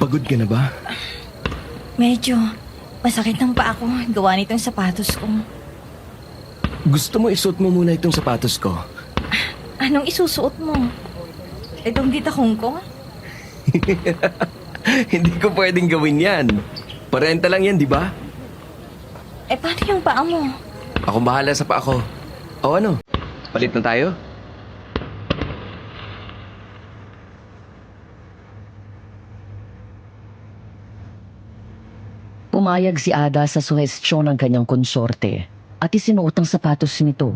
Pagod ka na ba? Medyo masakit ng paa ko gawa nitong sapatos ko. Gusto mo isuot mo muna itong sapatos ko? Anong isusuot mo? Itong ditakong ko? Hindi ko pwedeng gawin yan. Parenta lang yan, di ba? Paano yung paa mo? Akong bahala sa paa ko. O ano? Palit na tayo? Pumayag si Ada sa suhestyon ng kanyang konsorte at isinuot ang sapatos nito.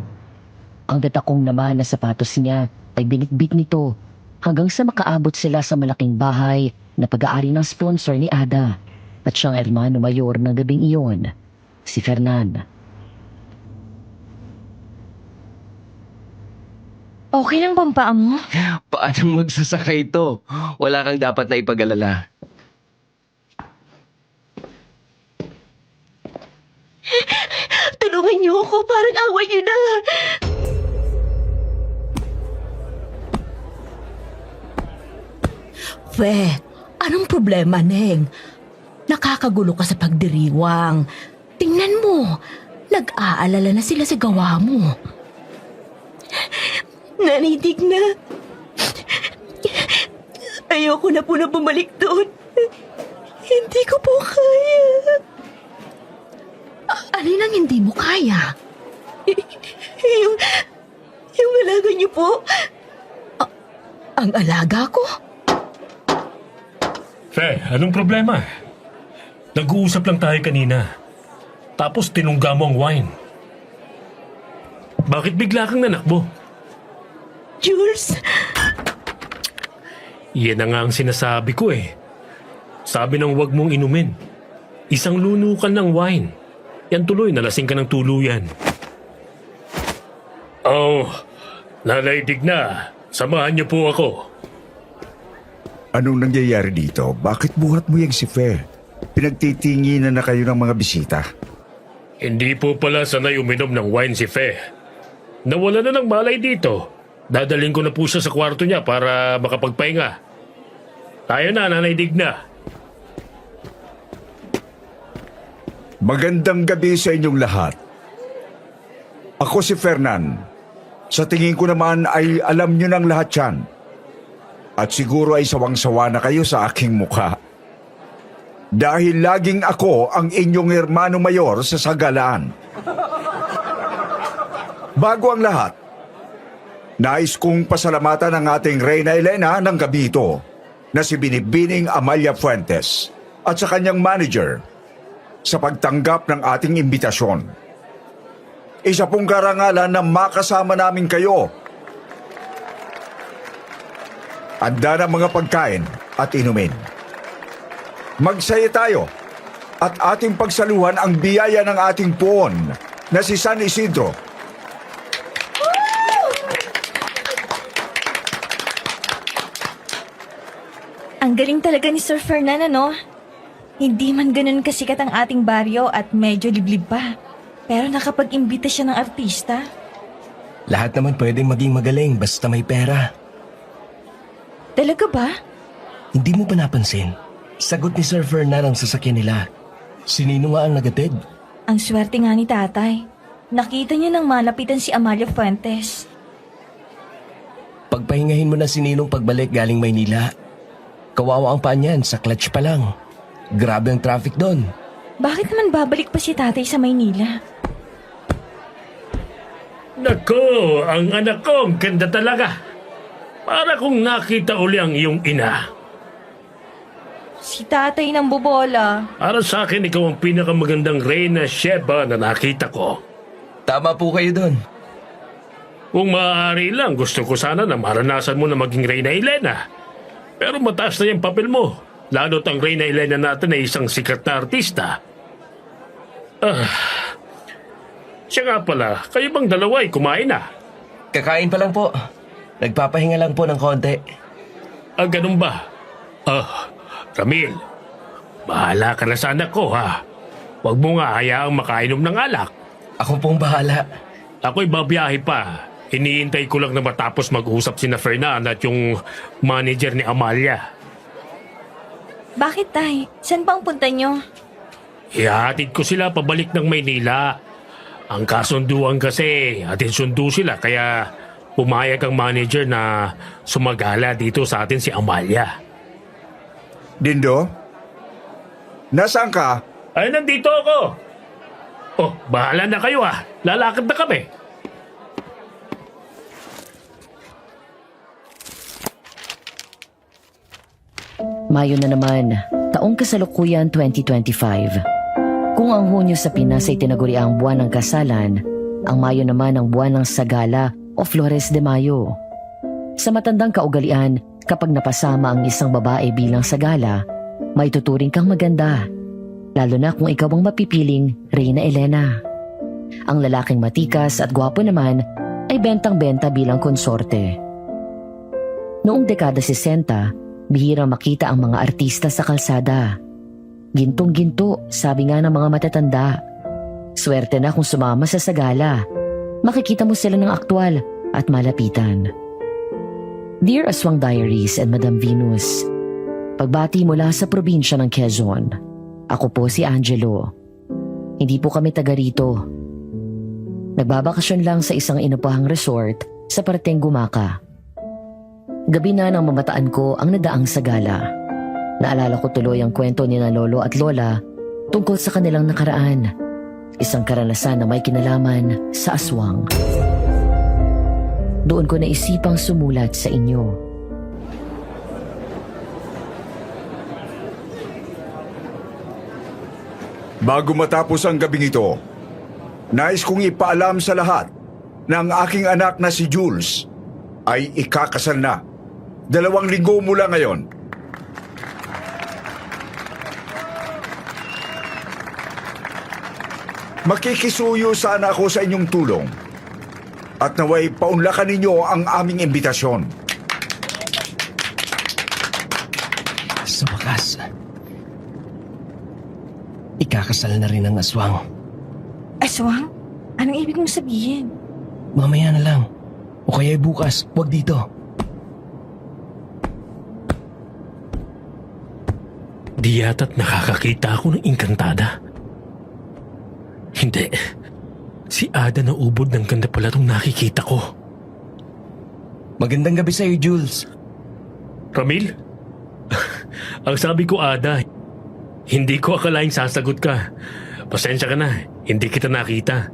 Ang datakong naman na sapatos niya ay binitbit nito hanggang sa makaabot sila sa malaking bahay na pag-aari ng sponsor ni Ada at siyang hermano mayor ng gabing iyon, si Fernan. Okay lang ba ang paa mo? Paano magsasaka ito? Wala kang dapat na ipag-alala. Tulungan niyo ako, parang awa niyo na. Fe, anong problema, Neng? Nakakagulo ka sa pagdiriwang. Tingnan mo, nag-aalala na sila sa gawa mo. Nanidig na. Ayoko na po na bumalik doon. Hindi ko po kaya. Alin ang hindi mo kaya? Yung alaga niyo po. Ang alaga ko? Fe, anong problema? Nag-uusap lang tayo kanina. Tapos tinungga mo ang wine. Bakit bigla kang nanakbo? Jules, Yan na nga ang sinasabi ko eh. Sabi ng wag mong inumin. Isang lunukan ng wine. Yan tuloy, nalasing ka ng tuluyan. Oh, Nanay Digna, samahan niyo po ako. Anong nangyayari dito? Bakit buhat mo yung si Fe? Pinagtitinginan na kayo ng mga bisita. Hindi po pala sanay uminom ng wine si Fe. Nawala na ng malay dito. Dadaling ko na po siya sa kwarto niya para makapagpahinga. Tayo na, Nanay Digna. Magandang gabi sa inyong lahat. Ako si Fernan. Sa tingin ko naman ay alam nyo ng lahat yan. At siguro ay sawang-sawa na kayo sa aking mukha. Dahil laging ako ang inyong hermano mayor sa sagalaan. Bago ang lahat, nais kong pasalamatan ang ating Reyna Elena ng gabi ito na si Binibining Amalia Fuentes at sa kanyang manager sa pagtanggap ng ating imbitasyon. Isa pong karangalan na makasama namin kayo. Handa ng mga pagkain at inumin. Magsaya tayo at ating pagsaluhan ang biyaya ng ating puon na si San Isidro. ang galing talaga ni Sir Fernan, ano? Hindi man ganun kasikat ang ating baryo at medyo liblib pa. Pero nakapag-imbita siya ng artista. Lahat naman pwedeng maging magaling basta may pera. Talaga ba? Hindi mo ba napansin? Sagot ni Sir Fernan ang sasakyan nila. Sinino nga ang nagatid? Ang swerte nga ni tatay. Nakita niya nang malapitan si Amalia Fuentes. Pagpahingahin mo na si Ninong pagbalik galing Maynila. Kawawa ang paa niyan, sa clutch pa lang. Grabe ang traffic doon. Bakit naman babalik pa si tatay sa Maynila? Nako, ang anak ko, ang ganda talaga. Para kung nakita uli ang iyong ina. Si tatay ng bobola. Para sa akin, ikaw ang pinakamagandang Reyna Sheba na nakita ko. Tama po kayo doon. Kung maaari lang, gusto ko sana na maranasan mo na maging Reyna Elena. Pero mataas na yung papel mo. Lalo't ang Reyna Elena natin ay isang sikat na artista. Siya nga pala, kayo bang dalawa ay kumain na? Kakain pa lang po. Nagpapahinga lang po ng konti. Ganun ba? Ramil, bahala ka na sa anak ko, ha? Huwag mo nga hayaang makainom ng alak. Ako pong bahala. Ako'y babiyahe pa. Iniintay ko lang na matapos mag-usap sina Fernan at yung manager ni Amalia. Bakit, Tay? Saan pa ang punta nyo? Ihatid ko sila pabalik ng Maynila. Ang kasunduan kasi, atin sundo sila kaya pumayag ang manager na sumagala dito sa atin si Amalia. Dindo? Nasaan ka? Ay, nandito ako! Oh, bahala na kayo ah. Lalakad na kami. Mayo na naman, taong kasalukuyan 2025. Kung ang Hunyo sa Pinas ay tinaguri ang buwan ng kasalan, ang Mayo naman ang buwan ng sagala o Flores de Mayo. Sa matandang kaugalian, kapag napasama ang isang babae bilang sagala, may tuturing kang maganda, lalo na kung ikaw ang mapipiling Reyna Elena. Ang lalaking matikas at gwapo naman ay bentang-benta bilang konsorte. Noong dekada 60, bihirang makita ang mga artista sa kalsada. Gintong-ginto, sabi nga ng mga matatanda. Swerte na kung sumama sa sagala. Makikita mo sila ng aktwal at malapitan. Dear Aswang Diaries and Madam Venus, pagbati mula sa probinsya ng Quezon. Ako po si Angelo. Hindi po kami taga rito. Nagbabakasyon lang sa isang inupahang resort sa parteng Gumaka. Gabi na nang mamataan ko ang nadaang sagala. Naalala ko tuloy ang kwento ni na lolo at lola tungkol sa kanilang nakaraan. Isang karanasan na may kinalaman sa aswang. Doon ko naisipang sumulat sa inyo. Bago matapos ang gabing ito, nais kong ipaalam sa lahat na ang aking anak na si Jules ay ikakasal na 2 linggo mula ngayon. Makikisuyo sana ako sa inyong tulong at naway paunlakan ninyo ang aming imbitasyon. Sa wakas, ikakasal na rin ang aswang. Aswang? Anong ibig mong sabihin? Mamaya na lang. O kaya bukas, wag dito. Di yata't nakakakita ako ng engkantada. Hindi. Si Ada na ubod ng ganda pala itong nakikita ko. Magandang gabi sa'yo, Jules. Ramil? Ang sabi ko, Ada, hindi ko akalaing sasagot ka. Pasensya ka na, hindi kita nakita.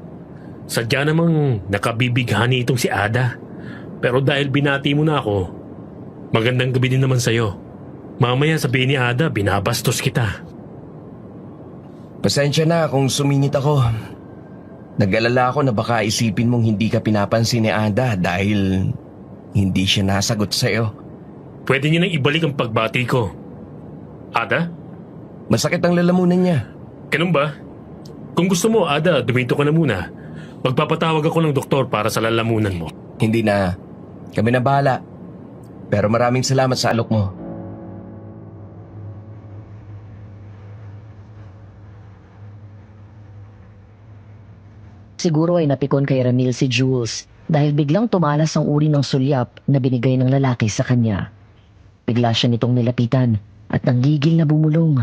Sadya namang nakabibighani itong si Ada. Pero dahil binati mo na ako, magandang gabi din naman sa'yo. Mamaya sabihin ni Ada, binabastos kita. Pasensya na kung sumingit ako. Nag-alala ako na baka isipin mong hindi ka pinapansin ni Ada dahil hindi siya nasagot sa'yo. Pwede niyo nang ibalik ang pagbati ko. Ada? Masakit ang lalamunan niya. Ganun ba? Kung gusto mo, Ada, dumito ka na muna. Magpapatawag ako ng doktor para sa lalamunan mo. Hindi na. Kami na bahala. Pero maraming salamat sa alok mo. Siguro ay napikon kay Ramil si Jules dahil biglang tumalas ang uri ng sulyap na binigay ng lalaki sa kanya. Bigla siya nitong nilapitan at nanggigil na bumulong.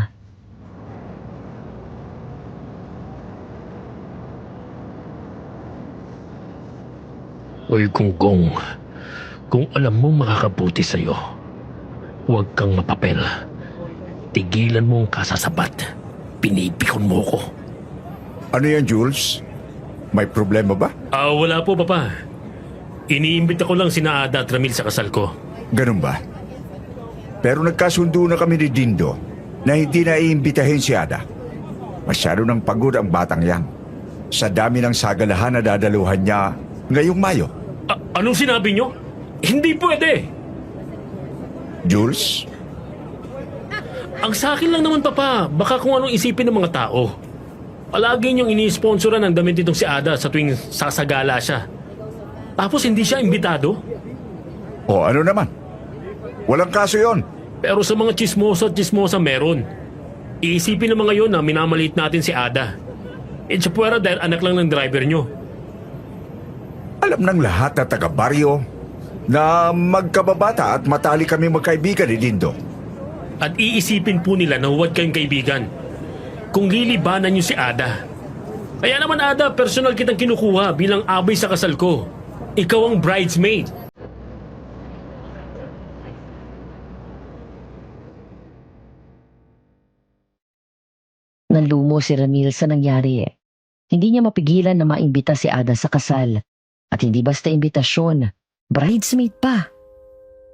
Uy, Gonggong, kung alam mo makakabuti sa'yo, huwag kang mapapel. Tigilan mo ang kasasabat. Pinipikon mo ko. Ano yan, Jules? May problema ba? Wala po, Papa. Iniimbita ko lang sina Ada at Ramil sa kasal ko. Ganun ba? Pero nagkasundo na kami ni Dindo na hindi na iimbitahin si Ada. Masyado nang pagod ang batang yan. Sa dami ng sagalahan na dadaluhan niya ngayong Mayo. Anong sinabi nyo? Hindi pwede! Jules? Ang sa akin lang naman, Papa. Baka kung anong isipin ng mga tao. Palagi niyong ini-sponsoran ng damit itong si Ada sa tuwing sasagala siya. Tapos hindi siya imbitado? O ano naman? Walang kaso yon. Pero sa mga chismosa at chismosa meron. Iisipin ng mga yon na minamaliit natin si Ada. Siya puwera dahil anak lang ng driver nyo. Alam ng lahat na taga-baryo na magkababata at matali kami magkaibigan ni Dindo. At iisipin po nila na huwad kayong kaibigan. Kung lilibanan niyo si Ada. Kaya naman Ada, personal kitang kinukuha bilang abay sa kasal ko. Ikaw ang bridesmaid. Nanlumo si Ramil sa nangyari. Hindi niya mapigilan na maimbita si Ada sa kasal. At hindi basta imbitasyon, bridesmaid pa.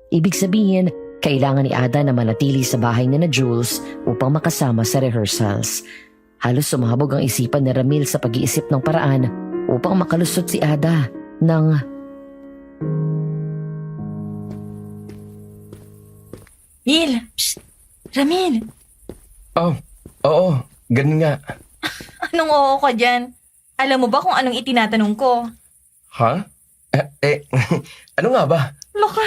Ibig sabihin, kailangan ni Ada na manatili sa bahay ni na Jules upang makasama sa rehearsals. Halos sumabog ang isipan ni Ramil sa pag-iisip ng paraan upang makalusot si Ada ng... Mil! Psst! Ramil! Oh, oo, ganun nga. Anong oo ka dyan? Alam mo ba kung anong itinatanong ko? Ha? Ano nga ba? Loka,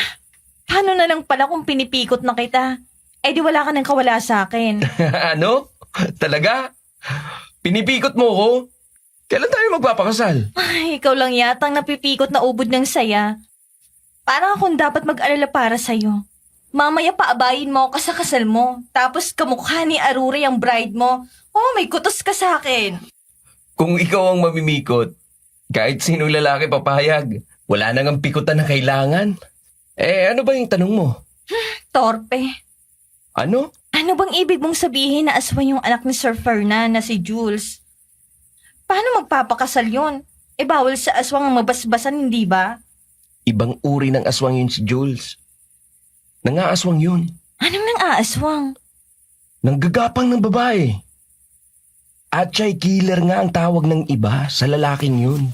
paano na lang pala kung pinipikot na kita? Eh di wala ka nang kawala sa akin. Ano? Talaga? Pinipikot mo ko? Kailan tayo magpapakasal? Ay, ikaw lang yatang napipikot na ubod ng saya. Parang akong dapat mag-alala para sa'yo. Mamaya paabayin mo ako sa kasal mo. Tapos kamukha ni Aruri ang bride mo. Oh, may kutos ka sa akin. Kung ikaw ang mamimikot, kahit sino lalaki papayag, wala nang ang pikutan na kailangan. Ano ba yung tanong mo? Torpe. Ano? Ano bang ibig mong sabihin na aswang yung anak ni Sir Fernan na si Jules? Paano magpapakasal yun? Bawal sa aswang ang mabasbasan, hindi ba? Ibang uri ng aswang yun si Jules. Nangaaswang yun. Anong nang aaswang? Nanggagapang ng babae. At siya'y killer nga ang tawag ng iba sa lalaking yun.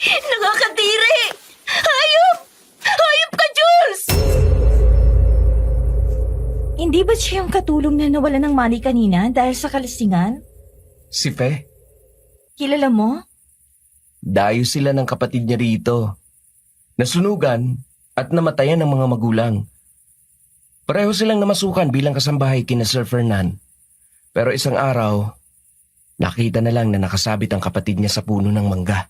Nakakadiri! Hayop! Hayop ka, Jules! Hindi ba siya yung katulong na nawala ng mali kanina dahil sa kalasingan? Si Fe, Kilala mo? dayo sila ng kapatid niya rito. Nasunugan at namatayan ng mga magulang. Pareho silang namasukan bilang kasambahay kina Sir Fernan. Pero isang araw, nakita na lang na nakasabit ang kapatid niya sa puno ng mangga.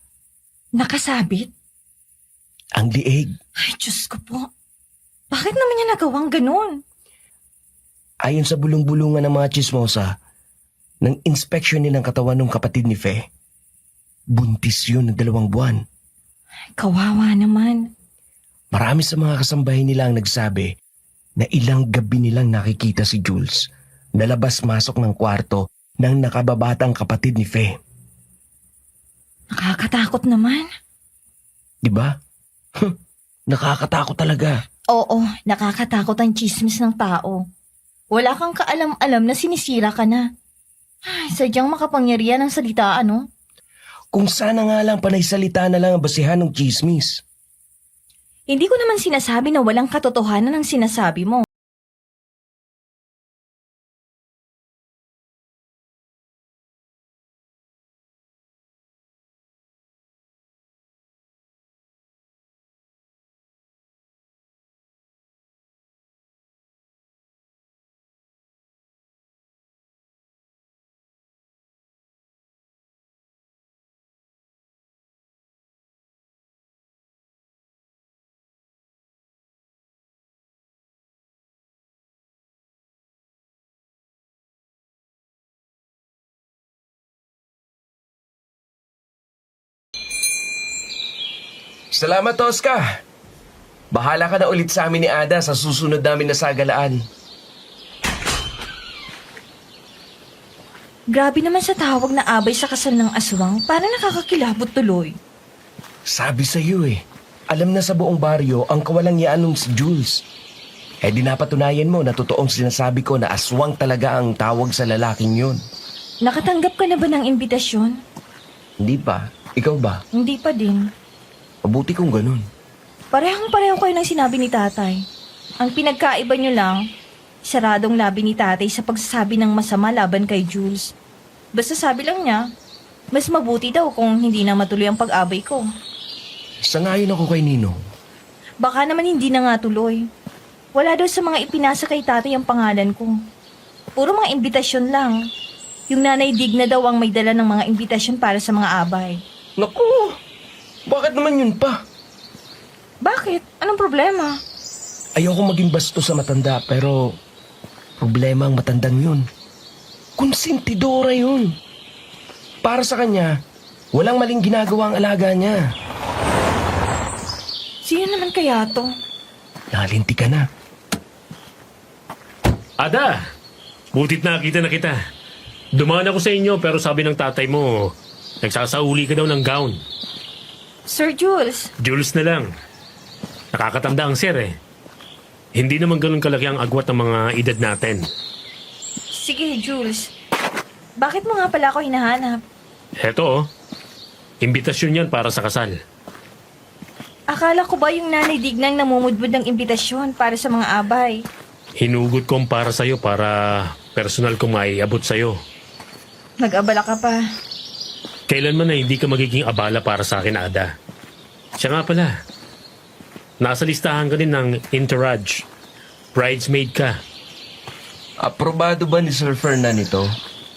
Nakasabit? Ang liig. Ay, Diyos ko po. Bakit naman niya nagawang ganun? Ayon sa bulong-bulungan ng mga chismosa, nang inspeksyon nilang katawan ng kapatid ni Fe, buntis yun ng 2 buwan. Kawawa naman. Marami sa mga kasambahay nila ang nagsabi na ilang gabi nilang nakikita si Jules na labas-masok ng kwarto ng nakababatang kapatid ni Fe. Nakakatakot naman. Diba? Nakakatakot talaga. Oo, nakakatakot ang chismis ng tao. Wala kang kaalam-alam na sinisira ka na. Ay, sadyang makapangyarihan ang salita, ano? Kung sana nga lang panay salita na lang ang basihan ng chismis. Hindi ko naman sinasabi na walang katotohanan ang sinasabi mo. Salamat, Tosca. Bahala ka na ulit sa amin ni Ada sa susunod namin na sagalaan. Grabe naman sa tawag na abay sa kasal ng aswang, para nakakakilabot tuloy. Sabi sa iyo alam na sa buong baryo ang kawalang yaanong si Jules. Di napatunayan mo na totoong sinasabi ko na aswang talaga ang tawag sa lalaking yun. Nakatanggap ka na ba ng imbitasyon? Hindi pa. Ikaw ba? Hindi pa din. Mabuti kung ganun. Parehong-pareho kayo ng sinabi ni tatay. Ang pinagkaiba nyo lang, saradong labi ni tatay sa pagsasabi ng masama laban kay Jules. Basta sabi lang niya, mas mabuti daw kung hindi na matuloy ang pag-abay ko. Sangayon ako kay Ninong. Baka naman hindi na nga tuloy. Wala daw sa mga ipinasa kay tatay ang pangalan ko. Puro mga imbitasyon lang. Yung nanay Digna daw ang may dala ng mga imbitasyon para sa mga abay. Naku! Bakit naman yun pa? Bakit? Anong problema? Ayoko maging basto sa matanda pero problema ang matandang yun. Konsentidora yun. Para sa kanya, walang maling ginagawa ang alaga niya. Sino naman kaya to? Nalinti ka na. Ada! Butit nakita na kita. Dumaan ako sa inyo pero sabi ng tatay mo, nagsasauli ka daw ng gown. Sir Jules, Jules na lang. Nakakatanda ang sir eh. Hindi naman ganun kalaki ang agwat ng mga edad natin. sige Jules. Bakit mo nga pala ako hinahanap? Heto oh, imbitasyon yan para sa kasal. Akala ko ba yung nanay Dignang namumudbud ng imbitasyon para sa mga abay? Hinugot kong para sa'yo para personal kong maiabot sa'yo. Nag-abala ka pa. Kailanman na hindi ka magiging abala para sa akin, Ada. Siya nga pala. Nasa listahan ka din ng entourage. Bridesmaid ka. Aprobado ba ni Sir Fernan ito?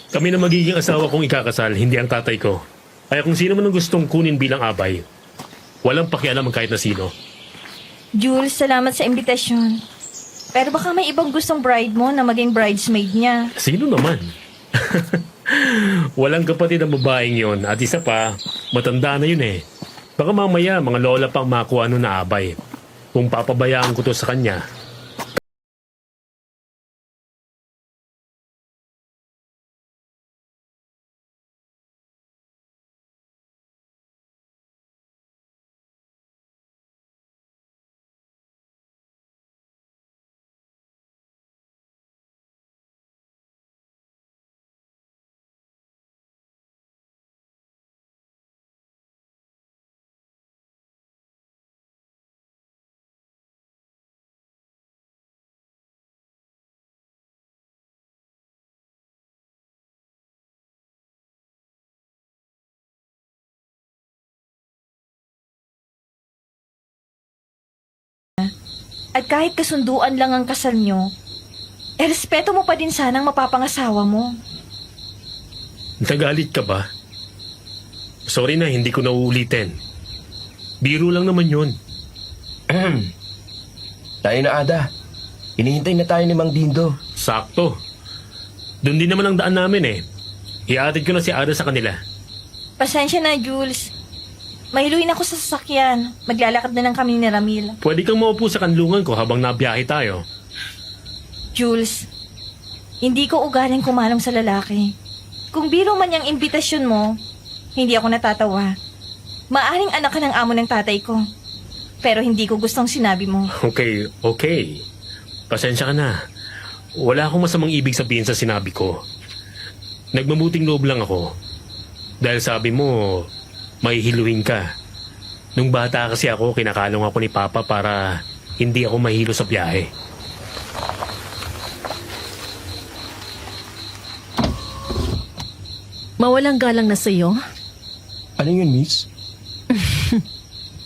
Kami na magiging asawa kong ikakasal, hindi ang tatay ko. Kaya kung sino man ang gustong kunin bilang abay, walang pakialam ang kahit na sino. Jules, salamat sa imbitasyon. Pero baka may ibang gustong bride mo na maging bridesmaid niya. Sino naman? Walang kapatid ang babaeng yon at isa pa, matanda na yun eh. Baka mamaya mga lola pang makuha ano na abay. Kung papabayaan ko to sa kanya. At kahit kasunduan lang ang kasal nyo, respeto mo pa din sanang mapapangasawa mo. Nagalit ka ba? Sorry na, hindi ko na uulitin. Biro lang naman yun. Tayo na, Ada. Hinihintay na tayo ni Mang Dindo. Sakto. Doon din naman ang daan namin eh. Iatid ko na si Ada sa kanila. Pasensya na, Jules. Mahiluin ako sa sasakyan. Maglalakad na lang kami ni Ramil. Pwede kang maupo sa kanlungan ko habang nabiyahe tayo. Jules, hindi ko ugaling kumalong sa lalaki. Kung biro man yung imbitasyon mo, hindi ako natatawa. Maaring anak ka ng amo ng tatay ko. Pero hindi ko gustong sinabi mo. Okay. Pasensya ka na. Wala akong masamang ibig sabihin sa sinabi ko. Nagmamuting loob lang ako. Dahil sabi mo, may hiluhin ka. Nung bata kasi ako, kinakalong ako ni Papa para hindi ako mahilo sa biyahe. Mawalang galang na sa'yo, Ano yun, Miss?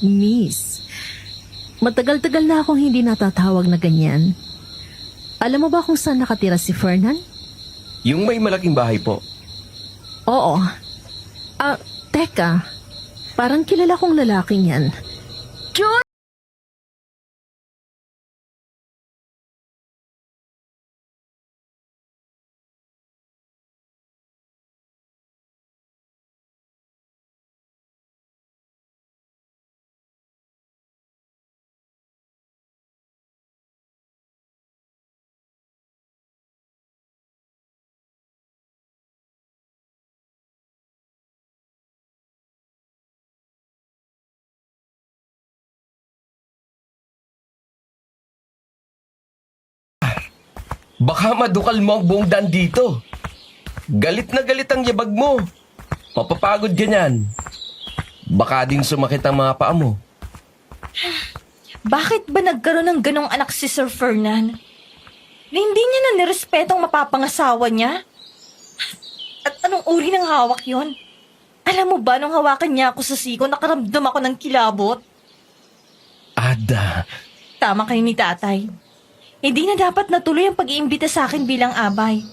Miss. Matagal-tagal na akong hindi natatawag na ganyan. Alam mo ba kung saan nakatira si Fernan? Yung may malaking bahay po. Oo. Teka. Parang kilala kong lalaking yan. Jules! Baka madukal mo ang buong daan dito. Galit na galit ang yabag mo. Mapapagod ganyan. Baka din sumakit ang mga paa mo. Bakit ba nagkaroon ng ganong anak si Sir Fernan? Na hindi niya na nirespetong mapapangasawa niya? At anong uri ng hawak yon? Alam mo ba, nung hawakan niya ako sa siko, nakaramdam ako ng kilabot? Ada, Tama kayo ni tatay. Hindi na dapat natuloy ang pag-iimbita sa akin bilang abay.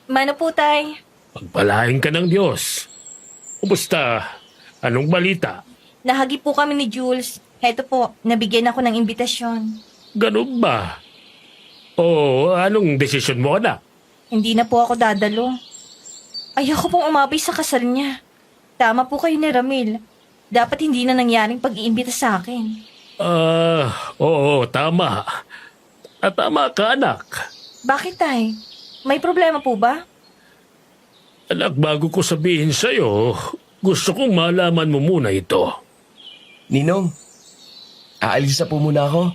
Mano po, tay? Pagpalain ka ng Diyos. Kumusta? Anong balita? Nahagi po kami ni Jules. Heto po, nabigyan ako ng imbitasyon. Ganun ba? O anong desisyon mo, anak? Hindi na po ako dadalo. Ayoko pong umabay sa kasal niya. Tama po kayo ni Ramil. Dapat hindi na nangyaring pag-iimbita sa akin. Oo, tama. Tama ka, anak. Bakit, tay? May problema po ba? Anak, bago ko sabihin sa'yo, gusto kong malaman mo muna ito. Ninong, aalis na po muna ako.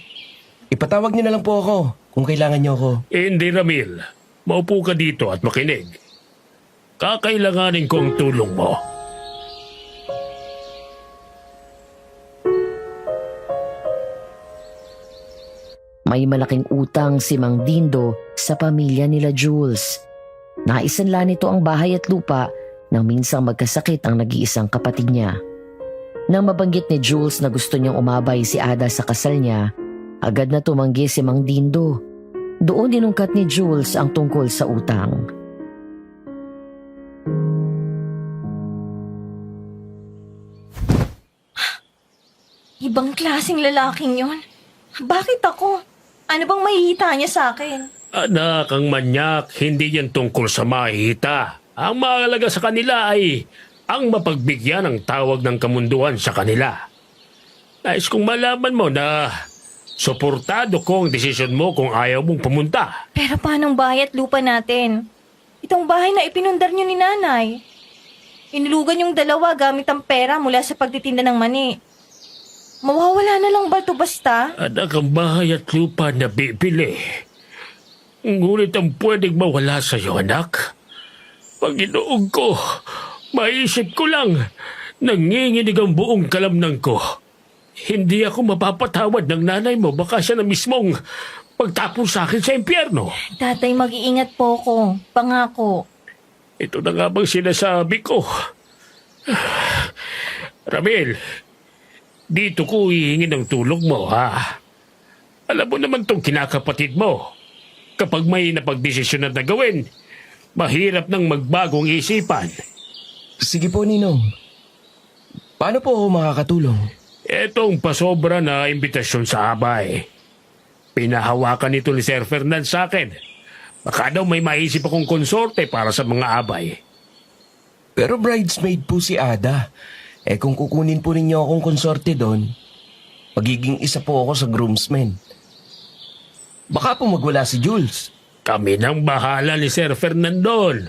Ipatawag niyo na lang po ako kung kailangan niyo ako. Hindi, Ramil. Maupo ka dito at makinig. Kakailanganin ko ang tulong mo. May malaking utang si Mang Dindo sa pamilya nila Jules. Naisanla nito ang bahay at lupa nang minsang magkasakit ang nag-iisang kapatid niya. Nang mabanggit ni Jules na gusto niyang umabay si Ada sa kasal niya, agad na tumanggi si Mang Dindo. Doon dinungkat ni Jules ang tungkol sa utang. Ibang klaseng lalaking yon. Bakit ako? Ano bang mahihita niya sa akin? Anak, ang manyak, hindi yan tungkol sa mahita. Ang mahalaga sa kanila ay ang mapagbigyan ng tawag ng kamunduan sa kanila. Nais kong malaman mo na suportado ko ang desisyon mo kung ayaw mong pumunta. Pero paanong bahay at lupa natin? Itong bahay na ipinundar niyo ni nanay. Inulugan yung dalawa gamit ang pera mula sa pagtitinda ng mani. Mawawala na lang ba ito basta? Anak, ang bahay at lupa na bibili. Ngunit ang pwedeng mawala sa iyo, anak. Panginoon ko, maisip ko lang, nanginginig ang buong kalamnan ko. Hindi ako mapapatawad ng nanay mo, baka siya na mismong pagtapon sa akin sa impyerno. Tatay, mag-iingat po ko. Pangako. Ito na nga bang sinasabi ko? Ramil, dito ko hihingi ng tulong mo, ha? Alam mo naman tong kinakapatid mo. Kapag may napagdesisyon na gawin, mahirap nang magbagong isipan. Sige po, Ninong. Paano po ako makakatulong? Etong pasobra na imbitasyon sa abay. Pinahawakan nito ni Sir Fernand sa akin. Baka daw may maisip akong konsorte para sa mga abay. Pero bridesmaid po si Ada. Kung kukunin po ninyo akong konsorte doon, magiging isa po ako sa groomsmen. Baka po magwala si Jules. Kami nang bahala ni Sir Fernandon.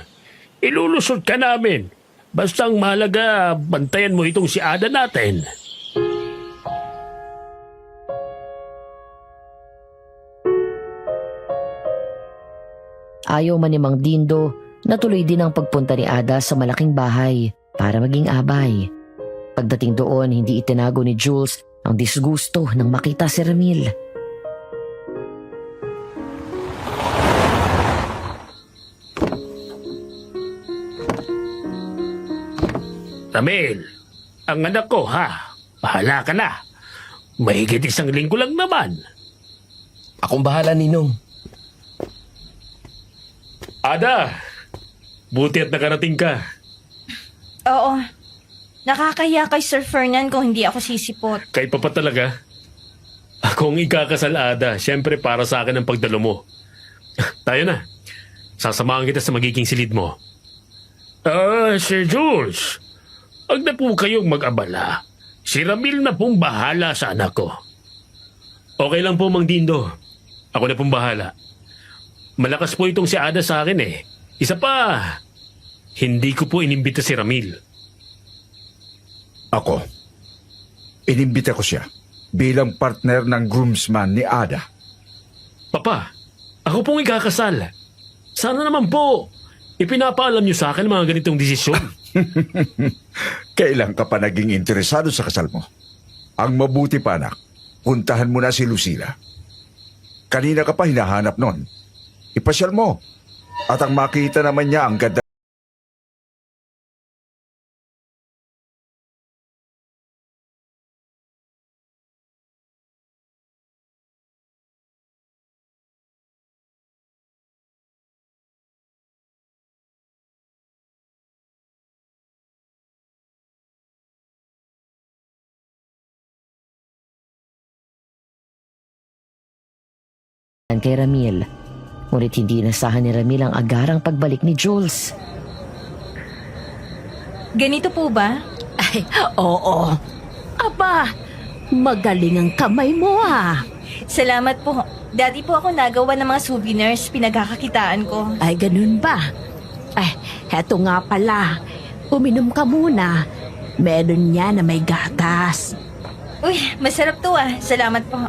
Ilulusot ka namin. Basta ang mahalaga, bantayan mo itong si Ada natin. Ayaw man ni Mang Dindo, natuloy din ang pagpunta ni Ada sa malaking bahay para maging abay. Pagdating doon, hindi itinago ni Jules ang disgusto nang makita si Ramil. Ramil, ang anak ko, ha? Bahala ka na. Mahigit 1 linggo lang naman. Akong bahala, Ninong. Ada, buti at nakarating ka. Oo. Nakakahiya kay Sir Fernand kung hindi ako sisipot. Kay papa talaga. Akong ikakasal, Ada. Siyempre para sa akin ang pagdalo mo. Tayo na. Sasamahan kita sa magiging silid mo. Sir Jules. Huwag na po kayong mag-abala. Si Ramil na pong bahala sa anak ko. Okay lang po, Mang Dindo. Ako na pong bahala. Malakas po itong si Ada sa akin eh. Isa pa, hindi ko po inimbita si Ramil. Ako, inimbita ko siya bilang partner ng groomsman ni Ada. Papa, ako pong ikakasal. Sana naman po, ipinapaalam niyo sa akin mga ganitong desisyon. Kailan ka pa naging interesado sa kasal mo? Ang mabuti pa, anak, puntahan mo na si Lucila. Kanina ka pa hinahanap nun. Ipasyal mo. At ang makita naman niya ang ganda kay Ramil. Ngunit hindi inasahan ni Ramil ang agarang pagbalik ni Jules. Ganito po ba? Ay, oo. Aba, magaling ang kamay mo ah. Salamat po. Dati po ako nagawa ng mga souvenirs pinagkakakitaan ko. Ay, ganun ba? Ay, heto nga pala. Uminom ka muna. Meron niya na may gatas. Uy, masarap to ah. Salamat po.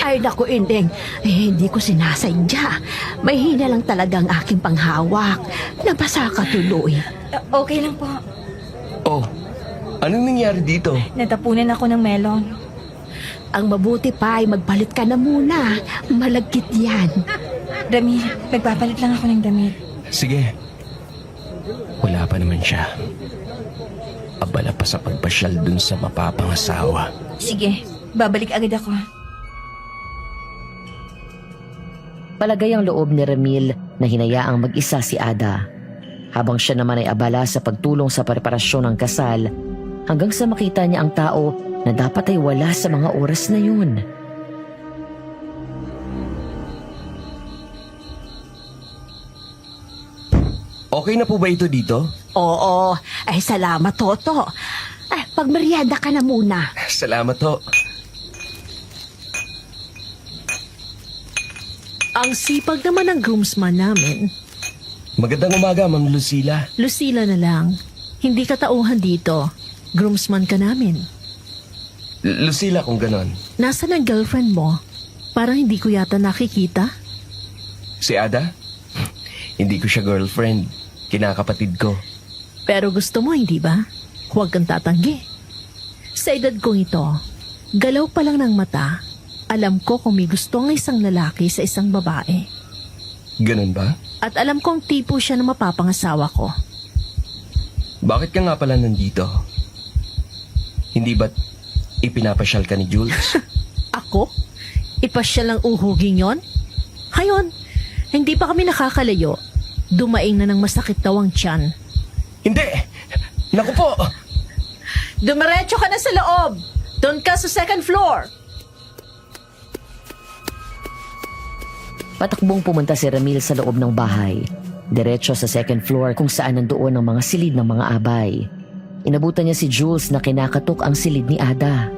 Ay, naku, Indeng. Hindi ko sinasadya. May hina lang talaga ang aking panghawak. Nabasa ka tuloy. Okay lang po. Oh, anong nangyari dito? Natapunan ako ng melon. Ang mabuti pa ay magpalit ka na muna. Malagkit yan. Ramil, magpapalit lang ako ng damit. Sige. Wala pa naman siya. Abala pa sa pagpasyal dun sa mapapangasawa. Sige, babalik agad ako. Palagay ang loob ni Ramil na hinayaang mag-isa si Ada. Habang siya naman ay abala sa pagtulong sa preparasyon ng kasal, hanggang sa makita niya ang tao na dapat ay wala sa mga oras na yun. Okay na po ba ito dito? Oo. Ay, salamat, Toto. Ay, pagmerienda ka na muna. Salamat ho. Ang sipag naman ng groomsman namin. Magandang umaga, Ma'am Lucila. Lucila na lang. Hindi ka tauhan dito. Groomsman ka namin. Lucila kung ganon. Nasaan ang girlfriend mo? Parang hindi ko yata nakikita. Si Ada? Hindi ko siya girlfriend. Kinakapatid ko. Pero gusto mo, hindi ba? Huwag kang tatanggi. Sa edad kong ito, galaw pa lang ng mata, alam ko kung may gusto ang isang lalaki sa isang babae. Ganon ba? At alam kong tipo siya na mapapangasawa ko. Bakit ka nga pala nandito? Hindi ba't ipinapasyal ka ni Jules? Ako? Ipasyal ang uhuging yon? Hayon, hindi pa kami nakakalayo. Dumaing na ng masakit daw ang tiyan. Hindi! Naku po! Dumiretso ka na sa loob! Doon ka sa second floor! Patakbong pumunta si Ramil sa loob ng bahay. Diretso sa second floor kung saan nandoon ang mga silid ng mga abay. Inabutan niya si Jules na kinakatok ang silid ni Ada.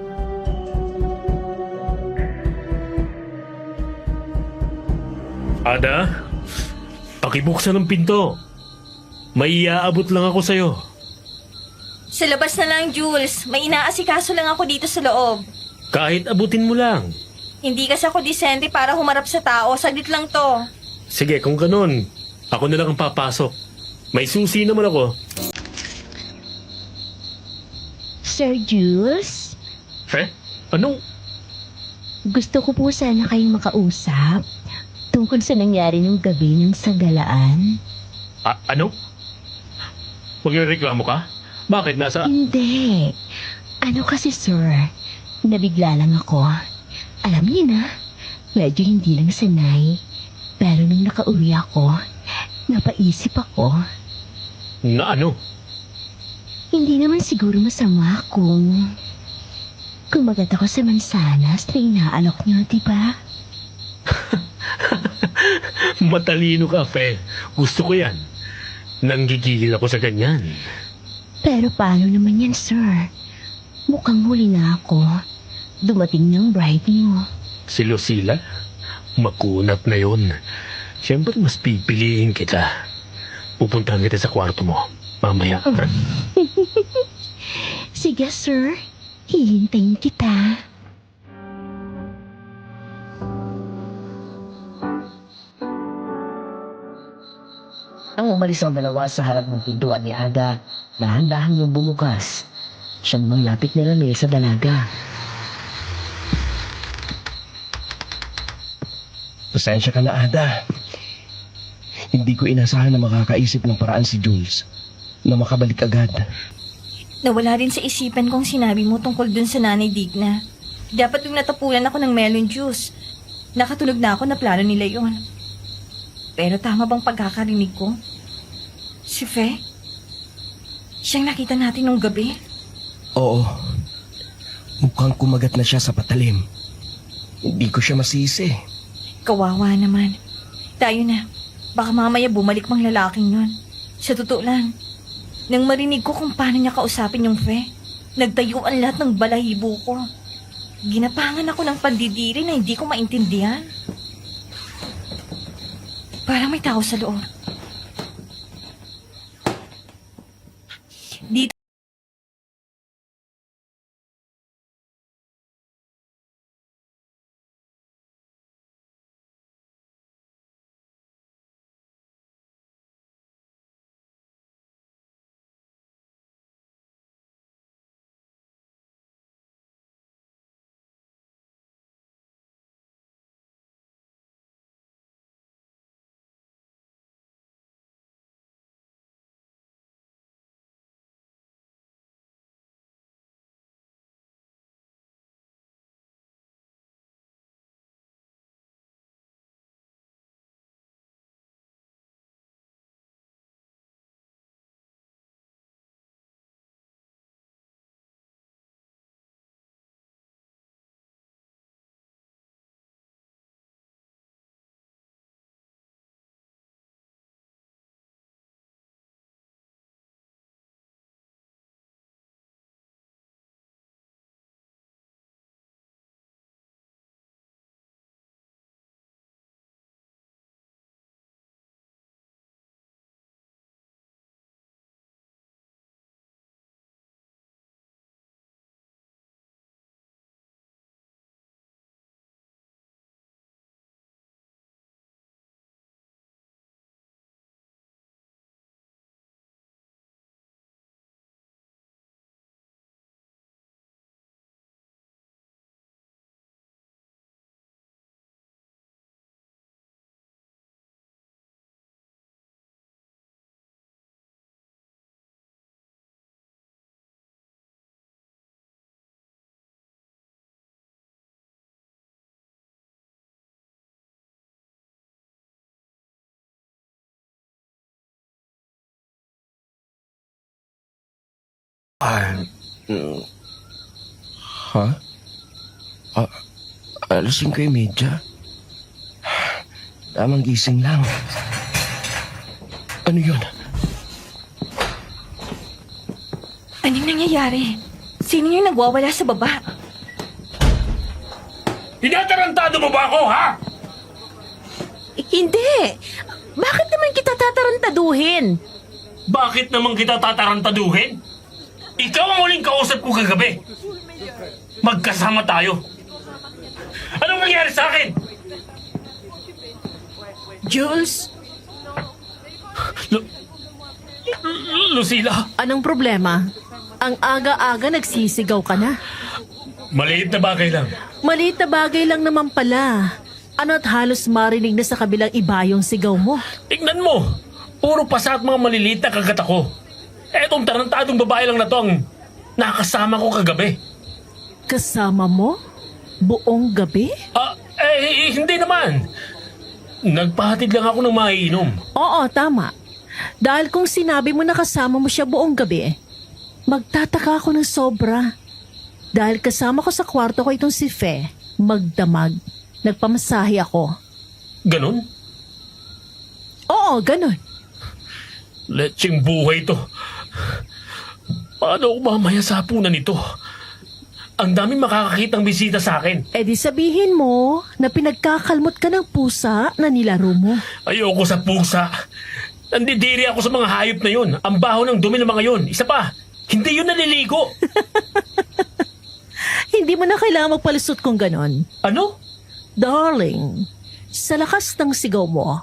Ada, pakibuksan ng pinto. May iaabot lang ako sa'yo. Sa labas na lang, Jules. May inaasikaso lang ako dito sa loob. Kahit abutin mo lang. Hindi kasi ako disente para humarap sa tao. Saglit lang to. Sige, kung ganun, ako na lang ang papasok. May susi naman ako. Sir Jules, Anong? gusto ko po sana kayong makausap tungkol sa nangyari nung gabi ng sagalaan. Ano? Magreklamo ka? Bakit nasa... Hindi. Ano kasi sir, nabigla lang ako. Alam niyo na, medyo hindi lang sanay. Pero nung nakauwi ako, napaisip ako. Na ano? Hindi naman siguro masama kung kumagat ako sa mansanas na inaalok niyo, diba? Matalino ka, Fe. Gusto ko yan. Nanggigigil ako sa ganyan. Pero paano naman yan, sir? Mukhang huli na ako. Dumating ng bride niyo. Si Lucila? Makunat na yun. Siyempre, mas pipiliin kita. Pupuntahan kita sa kwarto mo. Mamaya. Sige, sir. Hihintayin kita. Nang umalis ang dalawa sa harap ng pintuan ni Ada, dahan-dahan yung bumukas. Siya namang lapit ni Ramil sa dalaga. Pasensya ka na, Ada. Hindi ko inasahan na makakaisip ng paraan si Jules na makabalik agad. Nawala rin sa isipan kong sinabi mo tungkol dun sa nanay Digna. Dapat yung natapunan ako ng melon juice. Nakatunog na ako na plano nila yon. Pero tama bang pagkakarinig ko? Si Fe? Siyang nakita natin nung gabi? Oo. Mukhang kumagat na siya sa patalim. Hindi ko siya masisi. Kawawa naman. Tayo na. Baka mamaya bumalik mang lalaking yun. Sa totoo lang, nang marinig ko kung paano niya kausapin yung Fe, nagtayo ang lahat ng balahibo ko. Ginapangan ako ng pandidiri na hindi ko maintindihan. Parang may tao sa loob. Dito. Ha? Alas 5:30? Tamang gising lang. Ano yun? Anong nangyayari? Sino yung nagwawala sa baba? Tinatarantado mo ba ako, ha? Hindi! Bakit naman kita tatarantaduhin? Bakit naman kita tatarantaduhin? Ikaw ang huling kausap ko kagabi. Magkasama tayo. Anong nangyari sa akin? Jules, Lucila, anong problema? Ang aga-aga nagsisigaw ka na. maliit na bagay lang. Maliit na bagay lang naman pala. Ano't halos marinig na sa kabilang iba yung sigaw mo. Tignan mo, puro pasa at mga maliliit na kagat ako. Etong tarantadong babae lang na to ang nakasama ko kagabi. Kasama mo? Buong gabi? Hindi naman. Nagpahatid lang ako ng maiinom. Oo, tama. Dahil kung sinabi mo na kasama mo siya buong gabi, magtataka ako ng sobra. Dahil kasama ko sa kwarto ko itong si Fe, magdamag. Nagpamasahe ako. Ganon? Oo, ganun. Letseng buhay to. Paano ako mamaya sa hapunan nito? Ang daming makakakitang bisita sa akin. E di sabihin mo na pinagkakalmot ka ng pusa na nilaro mo. Ayoko sa pusa. Nandidiri ako sa mga hayop na yun. Ang baho ng dumi ng mga yun. Isa pa, hindi yun naliligo. Hindi mo na kailangan magpalusot kung ganon. Ano? Darling, sa lakas ng sigaw mo,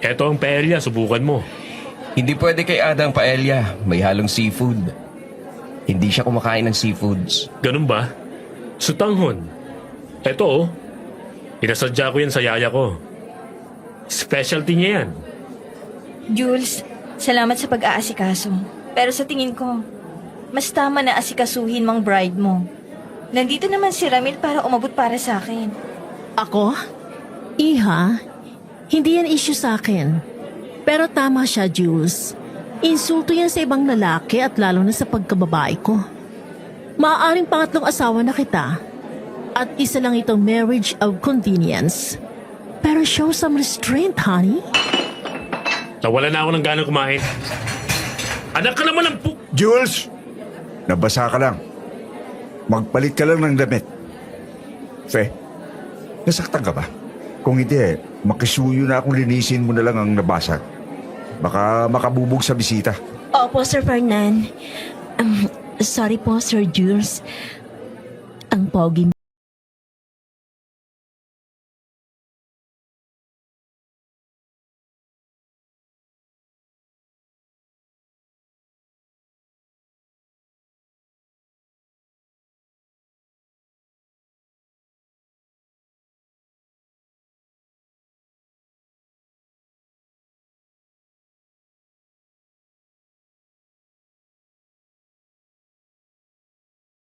Eto ang paella, subukan mo. Hindi pwede kay Ada ang paella. May halong seafood. Hindi siya kumakain ng seafoods. Ganun ba? Sutanghon. Eto oh. Pinasadya ko yan sa yaya ko. Specialty niya yan. Jules, salamat sa pag-aasikaso. Pero sa tingin ko, mas tama na asikasuhin mang bride mo. Nandito naman si Ramil para umabot para sa akin. Ako? Iha, hindi yan issue sa akin. Pero tama siya, Jules. Insulto yan sa ibang lalaki at lalo na sa pagkababae ko. Maaaring pangatlong asawa na kita. At isa lang itong marriage of convenience. Pero show some restraint, honey. Nawala na ako ng ganang kumain. Anak ka naman ng Jules! Nabasa ka lang. Magpalit ka lang ng damit. Fe, nasaktan ka ba? Kung hindi, makisuyo na akong linisin mo na lang ang nabasag. Baka makabubog sa bisita. Opo, Sir Fernan. Sorry po, Sir Jules. Ang pogi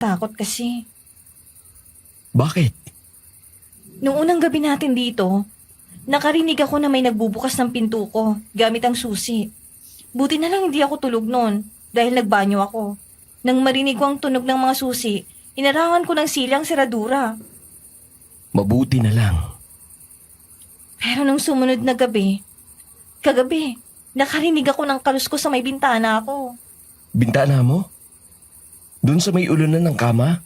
Takot kasi. Bakit? Nung unang gabi natin dito, nakarinig ako na may nagbubukas ng pinto ko gamit ang susi. Buti na lang hindi ako tulog noon dahil nagbanyo ako. Nang marinig ko ang tunog ng mga susi, inarangan ko ng silang seradura. Mabuti na lang. Pero nung sumunod na gabi, kagabi, nakarinig ako ng kaluskos sa may bintana ko. Bintana mo? Doon sa may ulunan ng kama?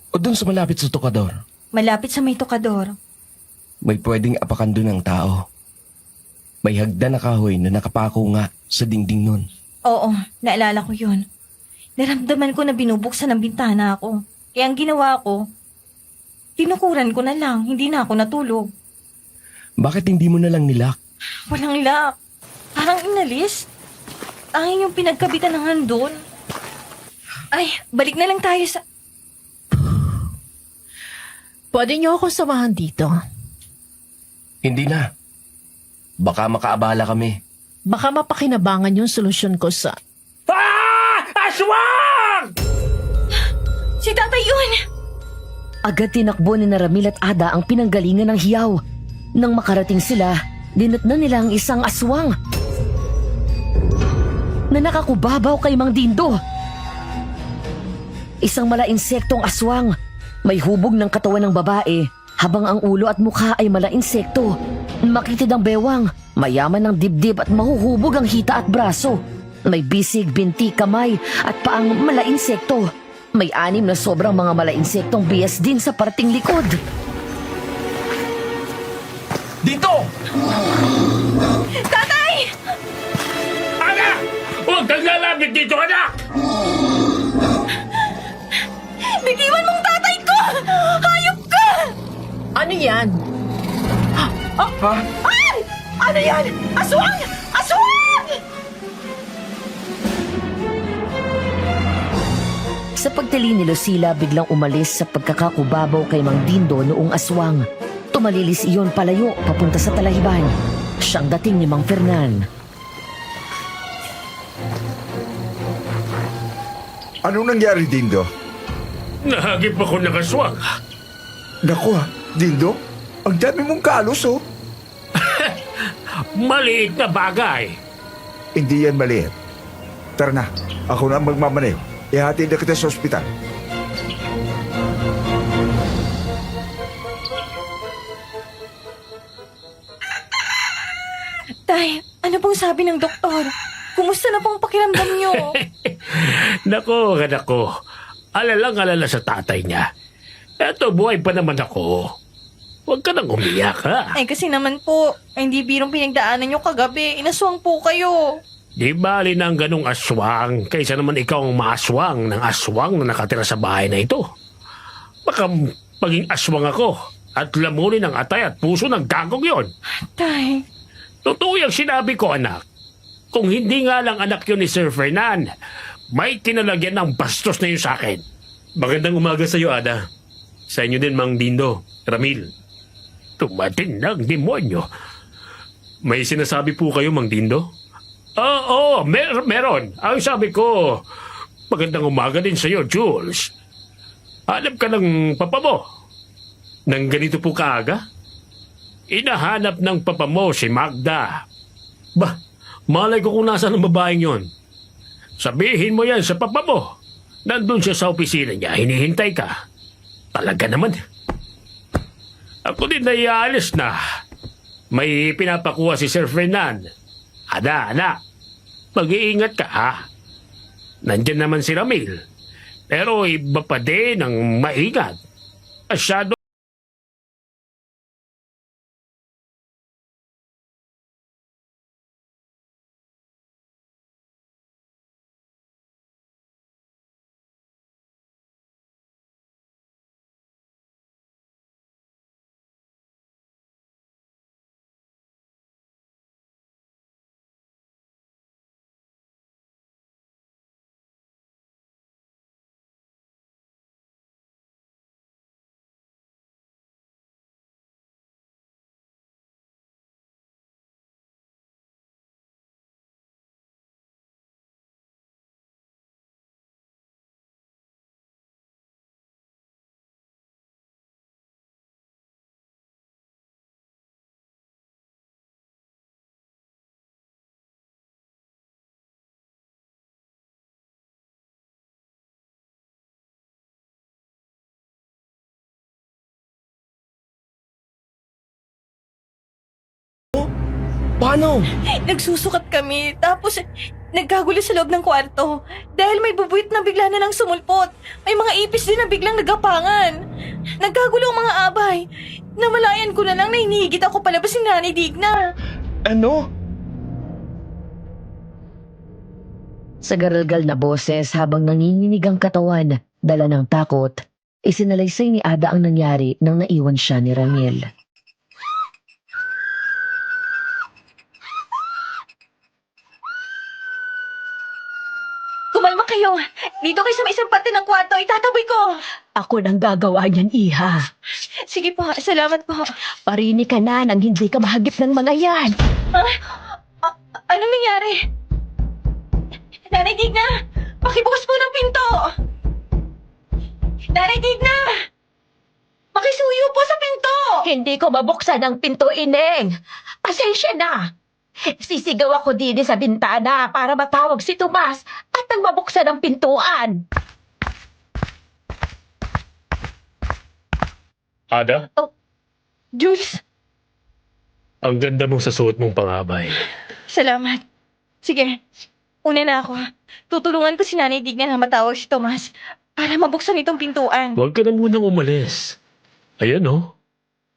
O doon sa malapit sa tukador? Malapit sa may tokador. May pwedeng apakan doon ng tao. May hagdan na kahoy na nakapako nga sa dingding nun. Oo, naalala ko yun. Naramdaman ko na binubuksan ang bintana ko. Kaya ang ginawa ko, tinukuran ko na lang, hindi na ako natulog. Bakit hindi mo na lang nilak? Walang lock. Parang inalis. Tanging yung pinagkabitan ng handon. Ay, balik na lang tayo sa... Pwede niyo ako samahan dito. Hindi na. Baka makaabala kami. Baka mapakinabangan yung solusyon ko sa... Aswang! Si Tatay yun! Agad tinakbo ni Ramil at Ada ang pinanggalingan ng hiyaw. Nang makarating sila, dinatnan nila ang isang aswang na nakakubabaw kay Mang Dindo. Isang mala-insektong aswang. May hubog ng katawan ng babae, habang ang ulo at mukha ay mala-insekto. Makitid ang bewang, mayaman ng dibdib at mahuhubog ang hita at braso. May bisig, binti, kamay at paang mala-insekto. May 6 na sobrang mga mala-insektong bias din sa parting likod. Dito! Tatay! Anak! Huwag kang lalapit dito, anak! Bitiwan mong tatay ko! Hayop ka! Ano yan? Ha? Ay! Ano yan? Aswang! Aswang! Sa pagtali ni Lucila, biglang umalis sa pagkakakubabaw kay Mang Dindo noong aswang. Tumalilis iyon palayo papunta sa talahiban. Siyang dating ni Mang Fernan. Anong nangyari, Dindo? Nahagip ako ng aswang. Naku Dindo, ang dami mong kalos oh. Maliit na bagay. Hindi yan maliit. Tara na, ako na ang magmamaneho. Ihatid na kita sa ospital. Tay, ano pong sabi ng doktor? Kumusta na pong pakiramdam niyo? Nako, anak ko. Alalang-alala sa tatay niya. Eto, buhay pa naman ako. Huwag ka nang umiyak, ha? Ay kasi naman po, hindi birong pinagdaanan niyo kagabi. Inaswang po kayo. Di bali na ang ganong aswang, kaysa naman ikaw ang maaswang ng aswang na nakatira sa bahay na ito. Baka maging aswang ako at lamunin ang atay at puso ng gagong yon. Tay, Totoo yung sinabi ko, anak. Kung hindi nga lang anak yun ni Sir Fernan, may tinalagyan ng bastos na yun sa akin. Magandang umaga sa iyo, Ada. Sa inyo din, Mang Dindo, Ramil. Tumating ng demonyo. May sinasabi po kayo, Mang Dindo? Meron. Ang sabi ko, magandang umaga din sa'yo, Jules. Hanap ka ng papa mo. Nang ganito po kaaga? Inahanap ng papa mo si Magda. Bah, malay ko kung nasaan ang babaeng yon. Sabihin mo yan sa papa mo. Nandun siya sa opisina niya, hinihintay ka. Talaga naman. Ako din na iaalis na. May pinapakuha si Sir Fernan. Anak, mag-iingat ka ha. Nandyan naman si Ramil. Pero iba pa din ang maingat. Masyado. Paano? Nagsusukat kami, tapos nagkagulo sa loob ng kwarto. Dahil may bubuit na bigla na lang sumulpot. May mga ipis din na biglang nagapangan. Nagkagulo ang mga abay. Namalayan ko na lang na hinihigit ako palabas ni Nanay Digna. Ano? Sa garalgal na boses habang nanginginig ang katawan, dala ng takot, isinalaysay ni Ada ang nangyari nang naiwan siya ni Ramil. Kumalma kayo. Dito kayo sa may isang parte ng kwarto. Itataboy ko. Ako nang gagawa niyan, Iha. Sige po. Salamat po. Parini ka na nang hindi ka mahagip ng mga yan. Anong nangyari? Nanay Digna! Pakibukas po ng pinto! Nanay Digna! Pakisuyo po sa pinto! Hindi ko mabuksan ang pinto, Ineng. Pasensya na. Sisigaw ako din sa bintana para matawag si Tomas at nang mabuksan ang pintuan. Ada, Jules, ang ganda mo sa suot mong pangabay. salamat. Sige, una na ako. Tutulungan ko si Nanay Digna na matawag si Tomas para mabuksan itong pintuan. Huwag ka na munang umalis. Ayan oh,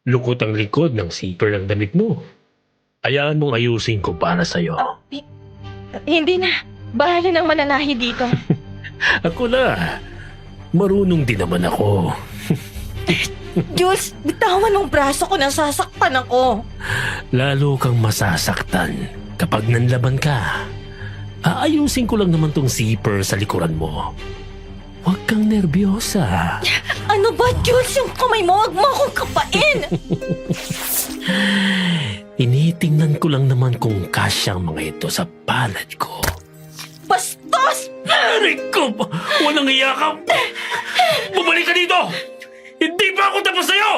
lukot ang likod ng zipper ng damit mo. Hayaan mong ayusin ko para sa'yo. Hindi na. Bahala ng mananahi dito. Ako na. Marunong din naman ako. Jules, bitawan ng braso ko, nasasaktan ako. Lalo kang masasaktan kapag nanlaban ka. Aayusin ko lang naman tong zipper sa likuran mo. Huwag kang nervyosa. Ano ba, Jules? Yung kamay mo, wag mo akong kapain! Initingnan ko lang naman kung kasyang mga ito sa palad ko. Bastos! Aray ko! Walang iyakap! Bumalik ka dito! Hindi pa ako tapos sa'yo!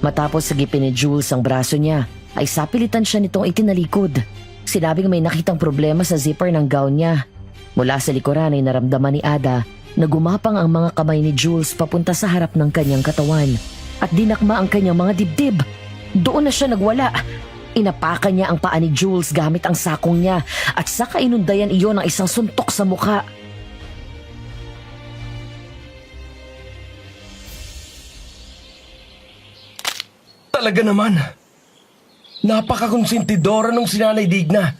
Matapos sagipin ni Jules ang braso niya, ay sapilitan siya nitong ikinalikod. Sinabing may nakitang problema sa zipper ng gown niya. Mula sa likuran ay naramdaman ni Ada na gumapang ang mga kamay ni Jules papunta sa harap ng kanyang katawan at dinakma ang kanyang mga dibdib. Doon na siya nagwala. Inapakan niya ang paa ni Jules gamit ang sakong niya at saka inundayan iyon ng isang suntok sa mukha. Talaga naman. Napakakonsentidora nung sinanay Digna.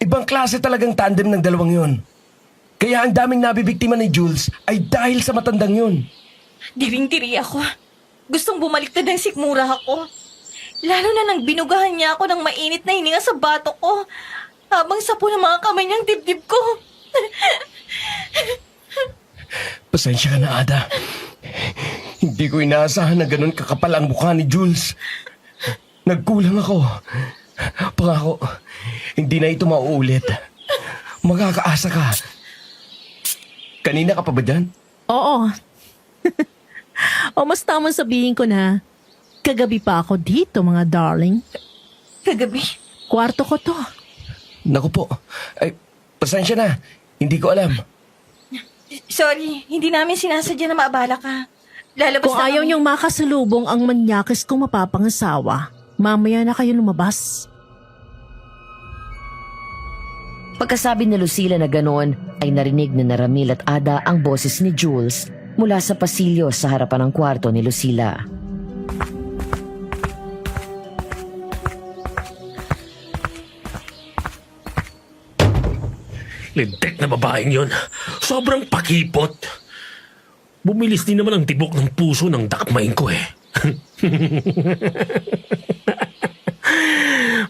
Ibang klase talagang tandem ng dalawang yon. Kaya ang daming nabibiktima ni Jules ay dahil sa matandang yun. Diring-diri ako. Gustong bumaliktad ng sikmura ako. Lalo na nang binugahan niya ako ng mainit na hininga sa batok ko. Habang sapo ng mga kamay niyang dibdib ko. Pasensya ka na, Ada. Hindi ko inaasahan na ganun kakapal ang mukha ni Jules. Nagkulang ako. Pangako, hindi na ito mauulit. Makakaasa ka. Kanina ka pa ba dyan? Oo. O mas tamang sabihin ko na, kagabi pa ako dito mga darling. Kagabi? Kwarto ko to. Naku po. Ay, pasensya na. Hindi ko alam. Sorry, hindi namin sinasadya na maabala ka. Lalabas Kung na ayaw kami. niyong makasalubong ang manyakis kong mapapangasawa, mamaya na kayo lumabas. Pagkasabi ni Lucila na ganoon, ay narinig ni Ramil at Ada ang boses ni Jules mula sa pasilyo sa harapan ng kwarto ni Lucila. Lintek na babaeng yon. Sobrang pakipot. Bumilis din naman ang tibok ng puso ng dakmain ko eh.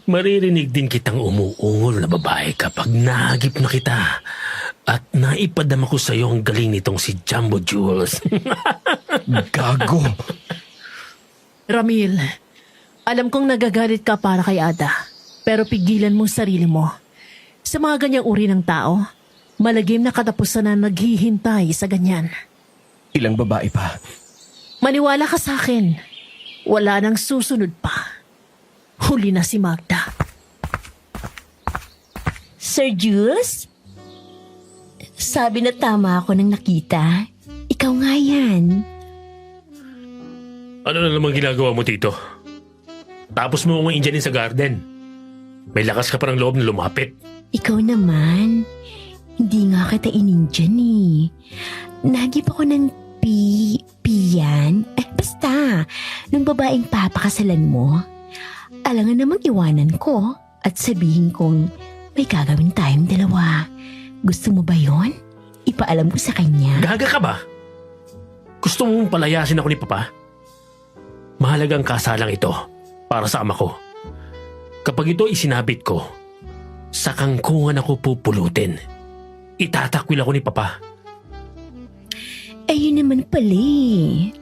Maririnig din kitang umuungol na babae kapag nahagip na kita at naipadama ko sa iyo ang galing nitong si Jumbo Jules. Gago. Ramil, alam kong nagagalit ka para kay Ada, pero pigilan mong sarili mo. Sa mga ganyang uri ng tao, malagim na katapusan na naghihintay sa ganyan. Ilang babae pa? Maniwala ka sa akin, wala nang susunod pa. Huli na si Magda. Sir Jules? Sabi na tama ako nang nakita. Ikaw nga yan. Ano na naman ginagawa mo, Tito? Tapos mo akong indyanin sa garden. May lakas ka pa ng loob na lumapit. Ikaw naman. Hindi nga kita inindyan eh. Nagip ako ng piyan. Basta, nung babaeng papakasalan mo, alangan namang iwanan ko at sabihin kong may gagawin tayong dalawa. Gusto mo ba yon? Ipaalam mo sa kanya. Gaga ka ba? Gusto mong palayasin ako ni Papa? Mahalagang kasalang ito para sa ama ko. Kapag ito isinabit ko, sa kangkungan ako pupulutin. Itatakwil ako ni Papa. Ayun naman pala eh.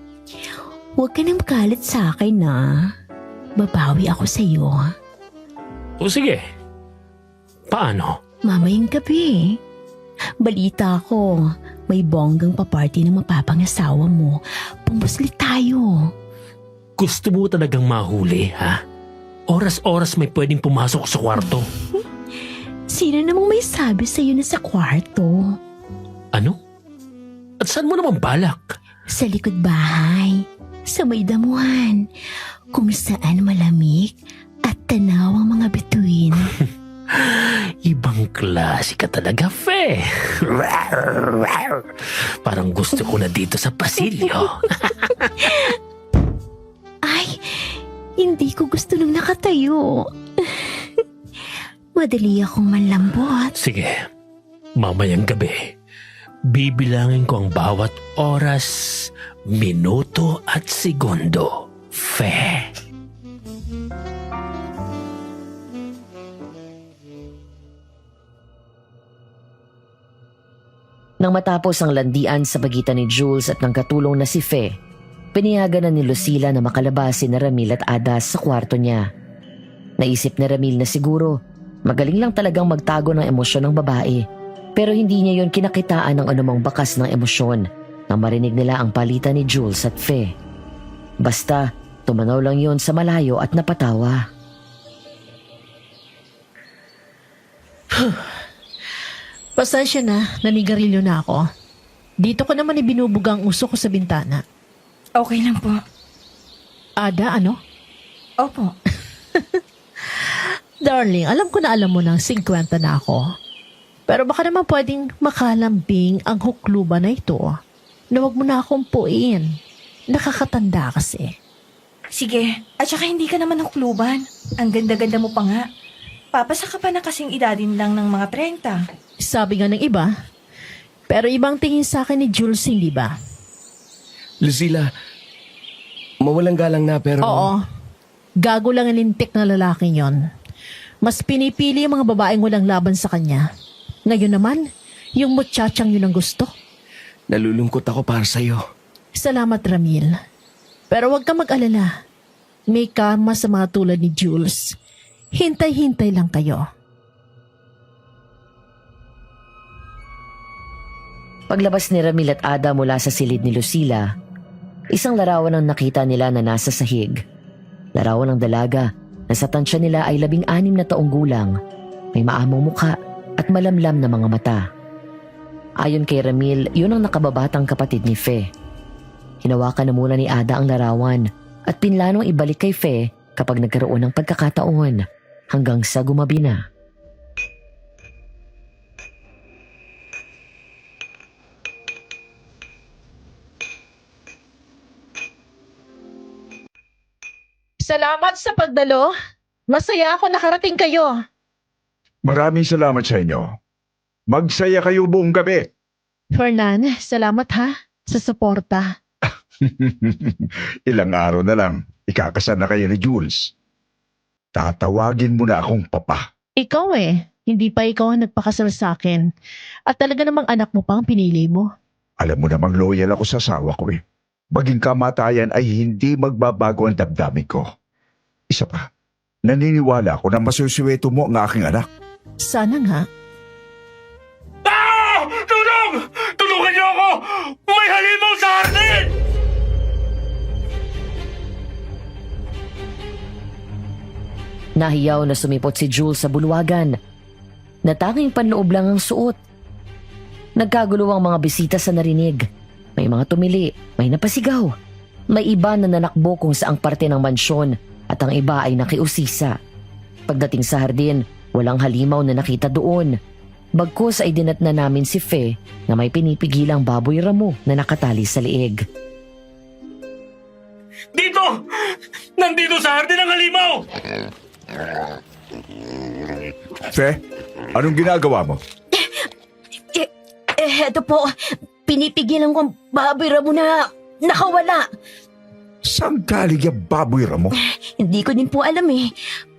Huwag ka nang makalit sa akin na. Babawi ako sa iyo. O sige. Paano? Mamayang gabi. Balita ko, may bonggang paparty ng mapapangasawa mo. Pumusli tayo. Gusto mo talagang mahuli, ha? Oras-oras may pwedeng pumasok sa kwarto. Sino namang may sabi sa'yo na sa kwarto? Ano? At saan mo naman balak? Sa likod bahay. Sa may damuhan. Kung saan malamig at tanaw ang mga bituin. Ibang klase ka talaga, Fe. Parang gusto ko na dito sa pasilyo. Ay, hindi ko gusto nung nakatayo. Madali akong manlambot. Sige, mamayang gabi, bibilangin ko ang bawat oras, minuto at segundo, Fe. Nang matapos ang landian sa pagitan ni Jules at ng katulong na si Fe, pinayagan na ni Lucila na makalabas si Ramil at Ada sa kwarto niya. Naisip ni Ramil na siguro magaling lang talagang magtago ng emosyon ng babae, pero hindi niya yon kinakitaan ng anumang bakas ng emosyon nang marinig nila ang palitan ni Jules at Fe. Basta tumanaw lang yon sa malayo at napatawa. Pasensya na, nanigarilyo na ako. Dito ko naman ibinubugang uso ko sa bintana. Okay lang po. Ada, ano? Opo. Darling, alam ko na alam mo ng 50 na ako. Pero baka naman pwedeng makalambing ang hukluban na ito na wag mo na akong puin. Nakakatanda kasi. Sige, at saka hindi ka naman hukluban. Ang ganda-ganda mo pa nga. Papasa ka pa na kasing edadin lang ng mga 30. Sabi nga ng iba, pero ibang tingin sa akin ni Jules, hindi ba? Lucila, mawalang galang na pero... Oo, gago lang ang lintik na lalaking yon. Mas pinipili ang mga babaeng walang laban sa kanya. Ngayon naman, yung muchachang yun ang gusto. Nalulungkot ako para sa'yo. Salamat, Ramil. Pero huwag kang mag-alala. may karma sa mga tulad ni Jules. Hintay-hintay lang kayo. Paglabas ni Ramil at Ada mula sa silid ni Lucila, isang larawan ang nakita nila na nasa sahig. Larawan ng dalaga na sa tansya nila ay 16 na taong gulang, may maamong mukha at malamlam na mga mata. Ayon kay Ramil, yun ang nakababatang kapatid ni Fe. Hinawakan na muna ni Ada ang larawan at pinlanong ibalik kay Fe kapag nagkaroon ng pagkakataon hanggang sa gumabi na. Salamat sa pagdalo. Masaya ako nakarating kayo. Maraming salamat sa inyo. Magsaya kayo buong gabi. Fernan, salamat ha sa suporta. Ilang araw na lang, ikakasal na kayo ni Jules. Tatawagin mo na akong papa. Ikaw hindi pa ikaw ang nagpakasal sa akin. At talaga namang anak mo pa ang pinili mo. Alam mo namang loyal ako sa asawa ko eh. Maging kamatayan ay hindi magbabago ang damdamin ko. Isa pa, naniniwala ako na masusuweto mo ang aking anak. Sana nga. Tulong! Tulungan niyo ako! May halimaw sa hardin! Nahiyaw na sumipot si Jules sa bulwagan. Natanging panloob lang ang suot. Nagkagulo ang mga bisita sa narinig. May mga tumili, may napasigaw. May iba na nanakbo kung saang parte ng mansyon at ang iba ay nakiusisa. Pagdating sa hardin, walang halimaw na nakita doon. Bagkus ay dinatna namin si Fe na may pinipigilang baboy ramo na nakatali sa liig. Dito! Nandito sa hardin ang halimaw! Fe, anong ginagawa mo? Eto po, pinipigilan ko ang baboy ramo na nakawala. Saan galing yung baboy ramo? Hindi ko din po alam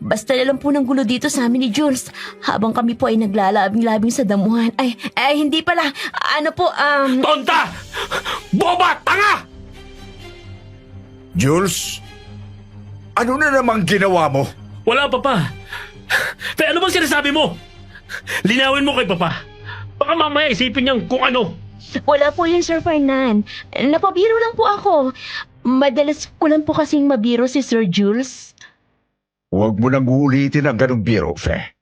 Basta na lang po ng gulo dito sa amin ni Jules. Habang kami po ay naglalabing-labing sa damuhan. Ay, hindi pala. Ano po, Tonta! Boba! Tanga! Jules, ano na namang ginawa mo? Wala, Papa. Pero ano bang sinasabi mo? Linawin mo kay Papa. Baka mamaya isipin niyang kung ano. Wala po yun, Sir Fernan. Napabiro lang po ako. Madalas ko lang po kasing mabiro si Sir Jules. Huwag mo nang ulitin ang ganong biro, Fe.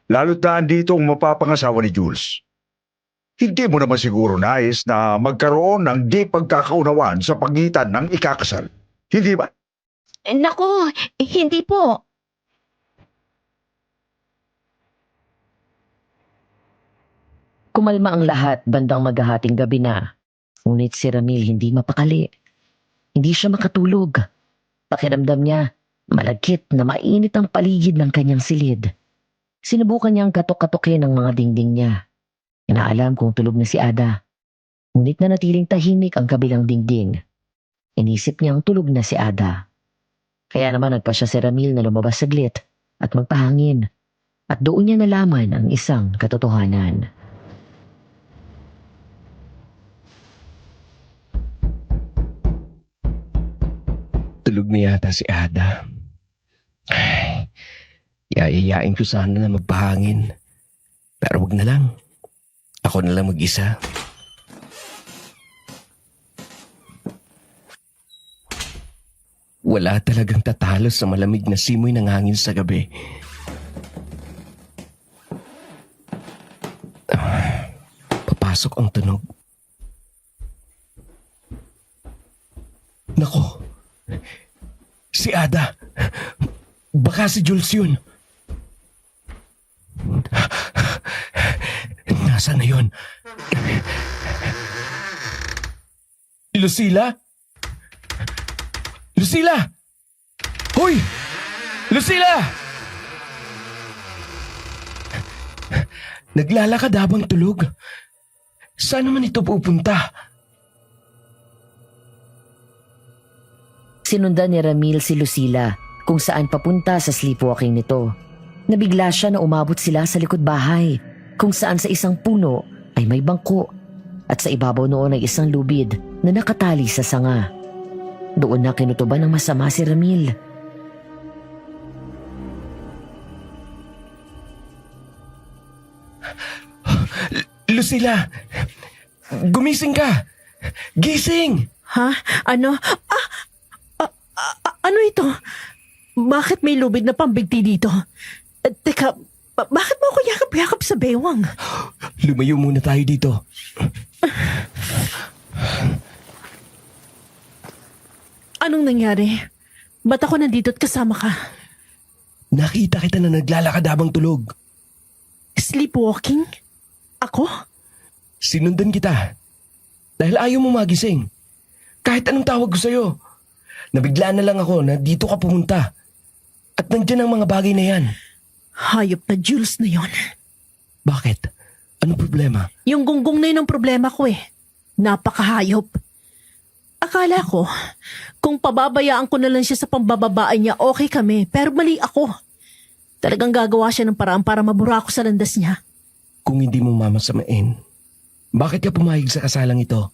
Lalo't na andito ang mapapangasawa ni Jules. Hindi mo naman siguro nais na magkaroon ng di pagkakaunawaan sa pagitan ng ikakasal. Hindi ba? Nako, hindi po. Kumalma ang lahat bandang maghahating gabi na. Ngunit si Ramil hindi mapakali. Hindi siya makatulog. Pakiramdam niya, malagkit na mainit ang paligid ng kanyang silid. Sinubukan niyang katok-katokin ang mga dingding niya. Inaalam kung tulog na si Ada. Ngunit nanatiling tahimik ang kabilang dingding. Inisip niyang tulog na si Ada. Kaya naman nagpasya si Ramil na lumabas saglit at magpahangin. At doon niya nalaman ang isang katotohanan. Tulog na yata si Ada. Ay, yayayain ko sana na magpahangin. Pero wag na lang. Ako na lang mag-isa. Wala talagang tatalo sa malamig na simoy ng hangin sa gabi. Papasok ang tunog. Nako! Si Ada! Baka si Jules yun. Nasaan na yun? Lucila? Lucila! Hoy! Lucila! Naglalakad habang tulog. Saan naman ito pupunta? Sinundan ni Ramil si Lucila kung saan papunta sa sleepwalking nito. Nabigla siya na umabot sila sa likod bahay kung saan sa isang puno ay may bangko at sa ibabaw noon ay isang lubid na nakatali sa sanga. Doon na kinutuban ng masama si Ramil. Lucila! Gumising ka! Gising! Ha? Ano? Ano ito? Bakit may lubid na pambigti dito? Teka, bakit mo ako yakap-yakap sa bewang? Lumayo muna tayo dito. Anong nangyari? Ba't ako nandito at kasama ka? Nakita kita na naglalakad habang tulog. Sleepwalking? Ako? Sinundan kita. Dahil ayaw mo magising. Kahit anong tawag ko sa'yo. Nabigla na lang ako na dito ka pumunta. At nandyan ang mga bagay na yan. Hayop na Jules na yon. Bakit? Ano problema? Yung gunggong na yun ang problema ko eh. Napakahayop. Akala ko, kung pababayaan ko na lang siya sa pambababaan niya, okay kami. Pero mali ako. Talagang gagawa siya ng paraan para mabura ako sa landas niya. Kung hindi mo mamasamain, bakit ka pumayag sa kasalang ito?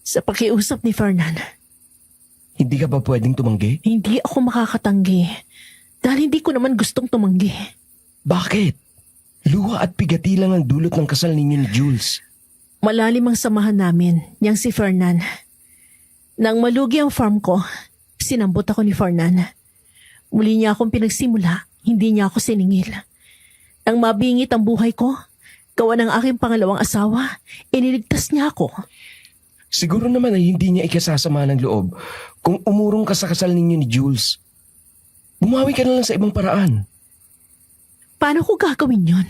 Sa pakiusap ni Fernan, Hindi ka ba pwedeng tumanggi? hindi ako makakatanggi. Dahil hindi ko naman gustong tumanggi. Bakit? Luha at pigati lang ang dulot ng kasal ninyo ni Jules. Malalim ang samahan namin, niyang si Fernan. Nang malugi ang farm ko, sinambot ako ni Fernan. Muli niya akong pinagsimula, hindi niya ako siningil. Nang mabingit ang buhay ko, gawa ng aking pangalawang asawa, iniligtas niya ako. Siguro naman ay hindi niya ikasasama ng loob kung umurong ka sa kasal ninyo ni Jules. Bumawi ka na lang sa ibang paraan. Paano ko gagawin yon?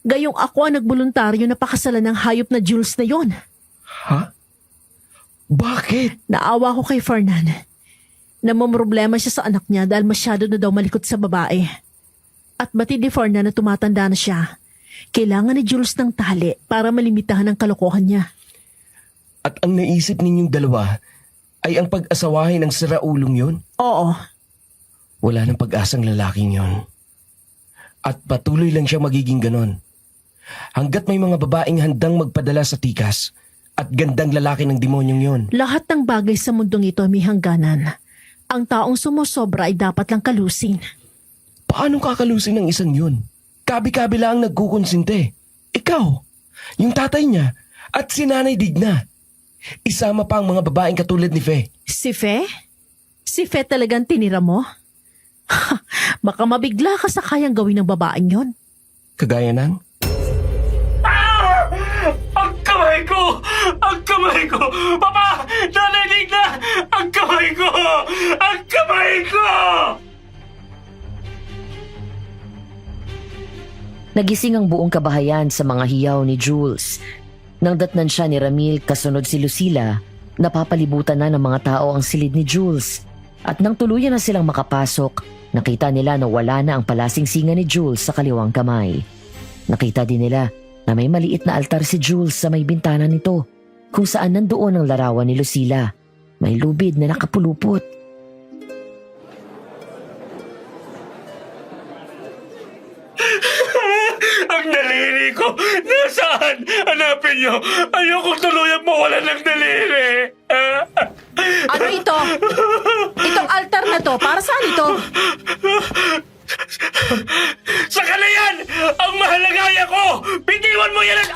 Gayong ako ang nagboluntaryo na pakasalan ng hayop na Jules na yon. Ha? Bakit? Naawa ko kay Fernan. Namamroblema siya sa anak niya dahil masyado na daw malikot sa babae. At batid ni Fernan na tumatanda na siya. Kailangan ni Jules ng tali para malimitahan ang kalokohan niya. At ang naisip ninyong dalawa ay ang pag-asawahin ng siraulong yon? Oo, Wala nang pag-asang lalaking yon. At patuloy lang siya magiging ganon. Hanggat may mga babaeng handang magpadala sa tikas at gandang lalaki ng demonyong yon. lahat ng bagay sa mundong ito may hangganan. Ang taong sumusobra ay dapat lang kalusin. Paano kakalusin ng isang yun? Kabi-kabi lang ang nagkukonsinte. Ikaw, yung tatay niya, at si Nanay Digna. Isama pa ang mga babaeng katulad ni Fe. Si Fe? Si Fe talagang tinira mo? Baka mabigla ka sa kayang gawin ng babaeng yon. Kagaya ng... Ang kamay ko! Ang kamay ko! Papa! Nanalig na! Ang kamay ko! Ang kamay ko! Nagising ang buong kabahayan sa mga hiyaw ni Jules. Nang datnan siya ni Ramil kasunod si Lucila, napapalibutan na ng mga tao ang silid ni Jules. At nang tuluyan na silang makapasok, nakita nila na wala na ang palasingsingan ni Jules sa kaliwang kamay. Nakita din nila na may maliit na altar si Jules sa may bintana nito, kung saan nandoon ang larawan ni Lucila. May lubid na nakapulupot. Ang daliri ko! Nasaan? Hanapin niyo! Ayokong tuluyang mawalan ng daliri! Ano ito? Itong altar na to, para saan ito? Sa kalayan! Ang mahalagaya ko! Bitiwan mo yan!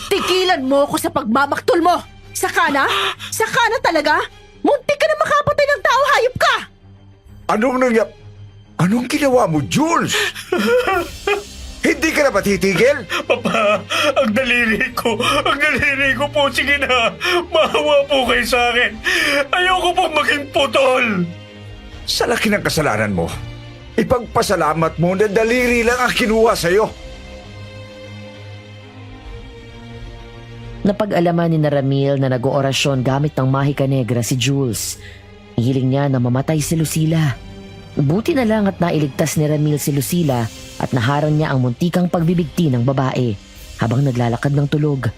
Tigilan mo ako sa pagmamaktol mo! Saka na? Saka na talaga? Muntik ka na makapatay ng tao, hayop ka! Anong ginawa mo, Jules? Hindi ka na ba titigil? Papa, ang daliri ko po, sige na. Maawa po kayo sa akin. Ayoko pong maging putol. Sa laki ng kasalanan mo, ipagpasalamat mo na daliri lang ang kinuha sa'yo. Napag-alaman ni Ramil na nag-oorasyon gamit ng mahika negra si Jules. Hiling niya na mamatay si Lucila. Buti na lang at nailigtas ni Ramil si Lucila at naharang niya ang muntikang pagbibigti ng babae habang naglalakad ng tulog.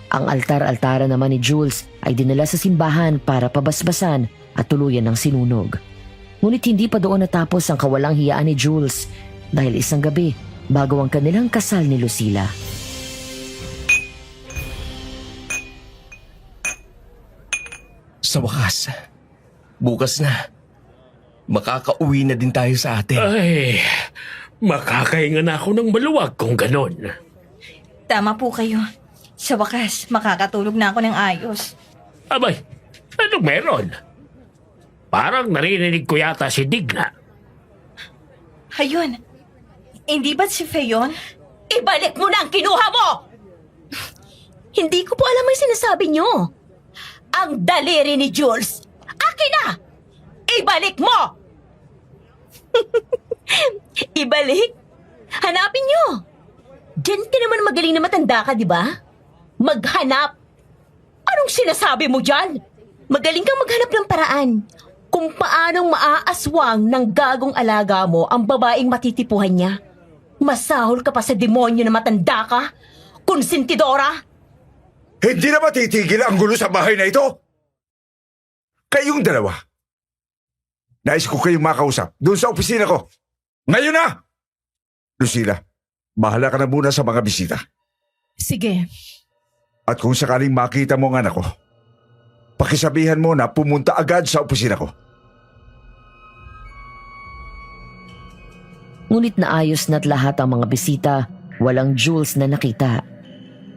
Ang altar-altara naman ni Jules ay dinala sa simbahan para pabasbasan at tuluyan ng sinunog. Ngunit hindi pa doon natapos ang kawalang hiyaan ni Jules dahil isang gabi bago ang kanilang kasal ni Lucila. Sa wakas, bukas na. Makakauwi na din tayo sa atin. Ay, makakahinga na ako ng maluwag kung ganon. Tama po kayo. Sa wakas, makakatulog na ako ng ayos. Abay, anong meron? Parang narinig ko yata si Digna. Ayun. Hindi ba't si Fe yun? Ibalik mo na ang kinuha mo! Hindi ko po alam ang sinasabi nyo. Ang daliri ni Jules. Akin na! Ibalik mo! Ibalik? Hanapin nyo! Diyan ka naman magaling na matanda ka, di ba? Maghanap! Anong sinasabi mo dyan? Magaling kang maghanap ng paraan kung paanong maaaswang ng gagong alaga mo ang babaeng matitipuhan niya. Masahol ka pa sa demonyo na matanda ka? Konsentidora? Hindi na matitigil ang gulo sa bahay na ito? Kayong dalawa. Nais ko kayong makausap doon sa opisina ko. Ngayon na! Lucila, bahala ka na muna sa mga bisita. Sige. At kung sakaling makita mo ang anak ko, pakisabihan mo na pumunta agad sa opisina ko. Ngunit naayos na't lahat ang mga bisita, walang Jules na nakita.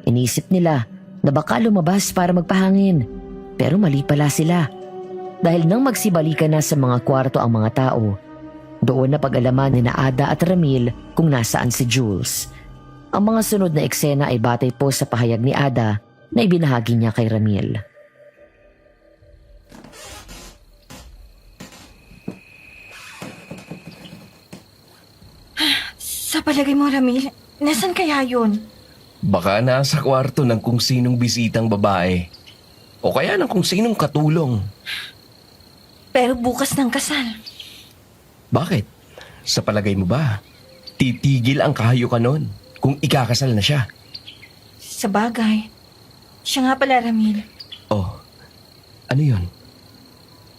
Inisip nila na baka lumabas para magpahangin, pero mali pala sila. Dahil nang magsibalikan na sa mga kwarto ang mga tao, doon na pag-alaman ni Ada at Ramil kung nasaan si Jules. Ang mga sunod na eksena ay batay po sa pahayag ni Ada na ibinahagi niya kay Ramil. Sa palagay mo, Ramil, nasan kaya yun? Baka nasa kwarto ng kung sinong bisitang babae. O kaya ng kung sinong katulong. Pero bukas ng kasal. Bakit? Sa palagay mo ba, titigil ang kahayukan nun kung ikakasal na siya? Sa bagay. Siya nga pala, Ramil. Oh, ano yun?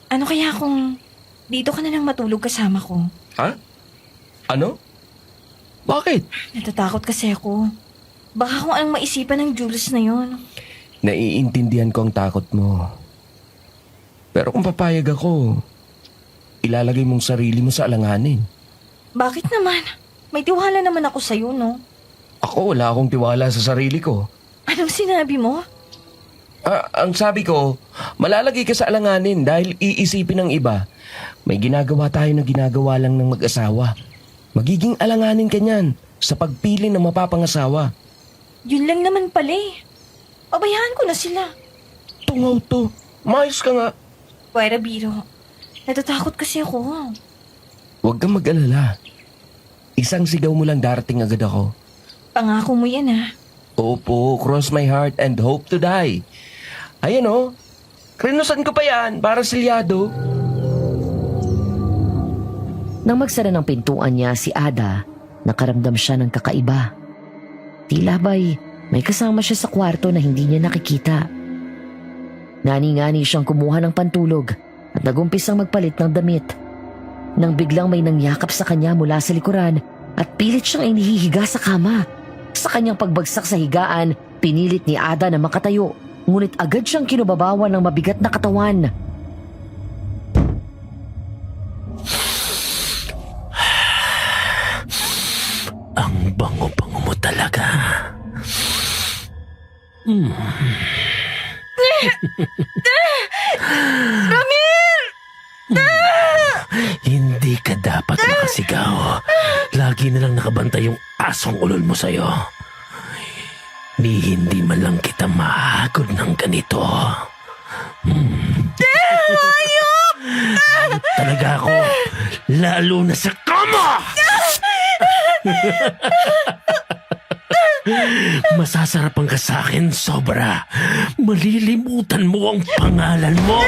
Ano kaya kung dito ka na lang matulog kasama ko? Ha? Ano? Bakit? Natatakot kasi ako. Baka kung anong maisipan ng Jules na yon. Naiintindihan ko ang takot mo. Pero kung papayag ako, ilalagay mong sarili mo sa alanganin. Bakit naman? May tiwala naman ako sa'yo, no? Ako wala akong tiwala sa sarili ko. Anong sinabi mo? Ang sabi ko, malalagay ka sa alanganin dahil iisipin ng iba. May ginagawa tayo na ginagawa lang ng mag-asawa. Magiging alanganin ka niyan sa pagpili ng mapapangasawa. Yun lang naman pala eh. Pabayaan ko na sila. Tungaw to. Mayos ka nga. Pwera, biro. Natatakot kasi ako. Huwag kang mag-alala. Isang sigaw mo lang darating agad ako. Pangako mo yan, ha? Opo, cross my heart and hope to die. Ayan o. Krinusan ko pa yan para silyado. Nang magsara ng pintuan niya si Ada, nakaramdam siya ng kakaiba. Tila ba'y may kasama siya sa kwarto na hindi niya nakikita. Ngani-ngani siyang kumuha ng pantulog at nagumpisang magpalit ng damit. Nang biglang may nangyakap sa kanya mula sa likuran at pilit siyang inihihiga sa kama. Sa kanyang pagbagsak sa higaan, pinilit ni Ada na makatayo, ngunit agad siyang kinubabawan ng mabigat na katawan. Ang bango-bango mo talaga. Ramil! Hindi ka dapat makasigaw. Lagi na lang nakabantay yung asong ulol mo sa'yo. Ni hindi man lang kita mahagod ng ganito. Ayop! Talaga ako, lalo na sa kama! Masasarapan ka sa akin, sobra. Malilimutan mo ang pangalan mo.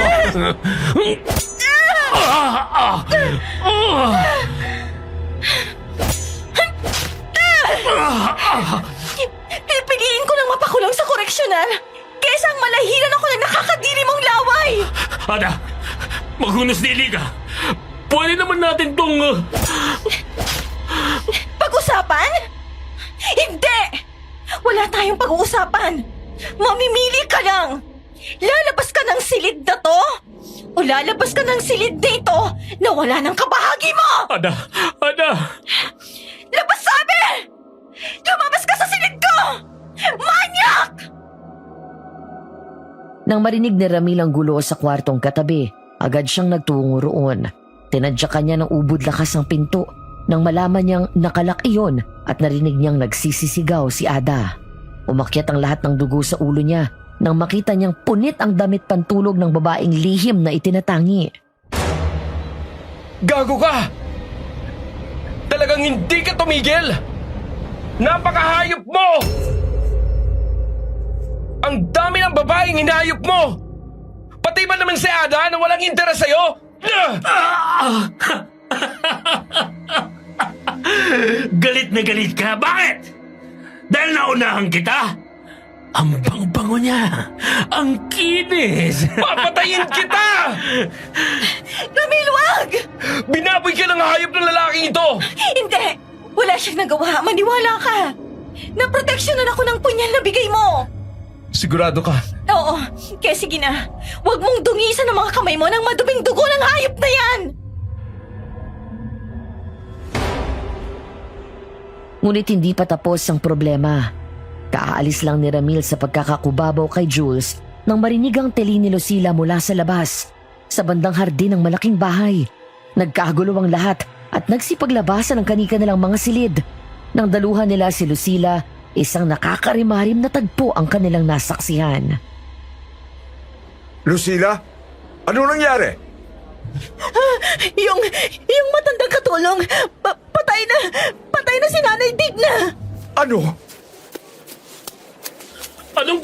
Pipiliin ko lang mapakulong sa koreksyonal kesa ang malahiran ako ng nakakadiri mong laway! Ada, maghunos dili ka. Pwede naman natin tong... Pag-usapan? Hindi! Wala tayong pag-uusapan! Mamimili ka lang! Lalabas ka ng silid na to? O lalabas ka ng silid dito na wala ng kabahagi mo? Ada! Ada! Labas sabi! Lumabas ka sa silid ko! Manyak! Nang marinig ni Ramil ang gulo sa kwartong katabi, agad siyang nagtungo roon. Tinadyakan niya ng ubod lakas ang pinto nang malaman niyang nakalak iyon at narinig niyang nagsisisigaw si Ada. Umakyat ang lahat ng dugo sa ulo niya nang makita niyang punit ang damit pantulog ng babaeng lihim na itinatangi. Gago ka! Talagang hindi ka tumigil! Napakahayop mo! Ang dami ng babaeng hinayop mo! Pati ba naman si Ada na walang interes sa'yo? Galit na galit ka. Bakit? Dahil naunahan kita? Ang bang-bango niya. Ang kinis. Papatayin kita! Ramil, wag! Binaboy ka ng hayop ng lalaking ito! Hindi! Wala siyang nagawa. Maniwala ka. Naproteksyonan ako ng punyal na bigay mo. Sigurado ka? Oo, kaya sige na. Huwag mong dungisan ang mga kamay mo ng maduming dugo ng hayop na yan! Ngunit hindi pa tapos ang problema. Kaalis lang ni Ramil sa pagkakakubabaw kay Jules nang marinig ang teli ni Lucila mula sa labas, sa bandang hardin ng malaking bahay. Nagkagulo ang lahat at nagsipaglabasan ang kanika nilang mga silid. Nang daluhan nila si Lucila, isang nakakarimarim na tagpo ang kanilang nasaksihan. Lucila, ano nangyari? Yung matandang katulong, patay na si Nanay Digna. Ano? Anong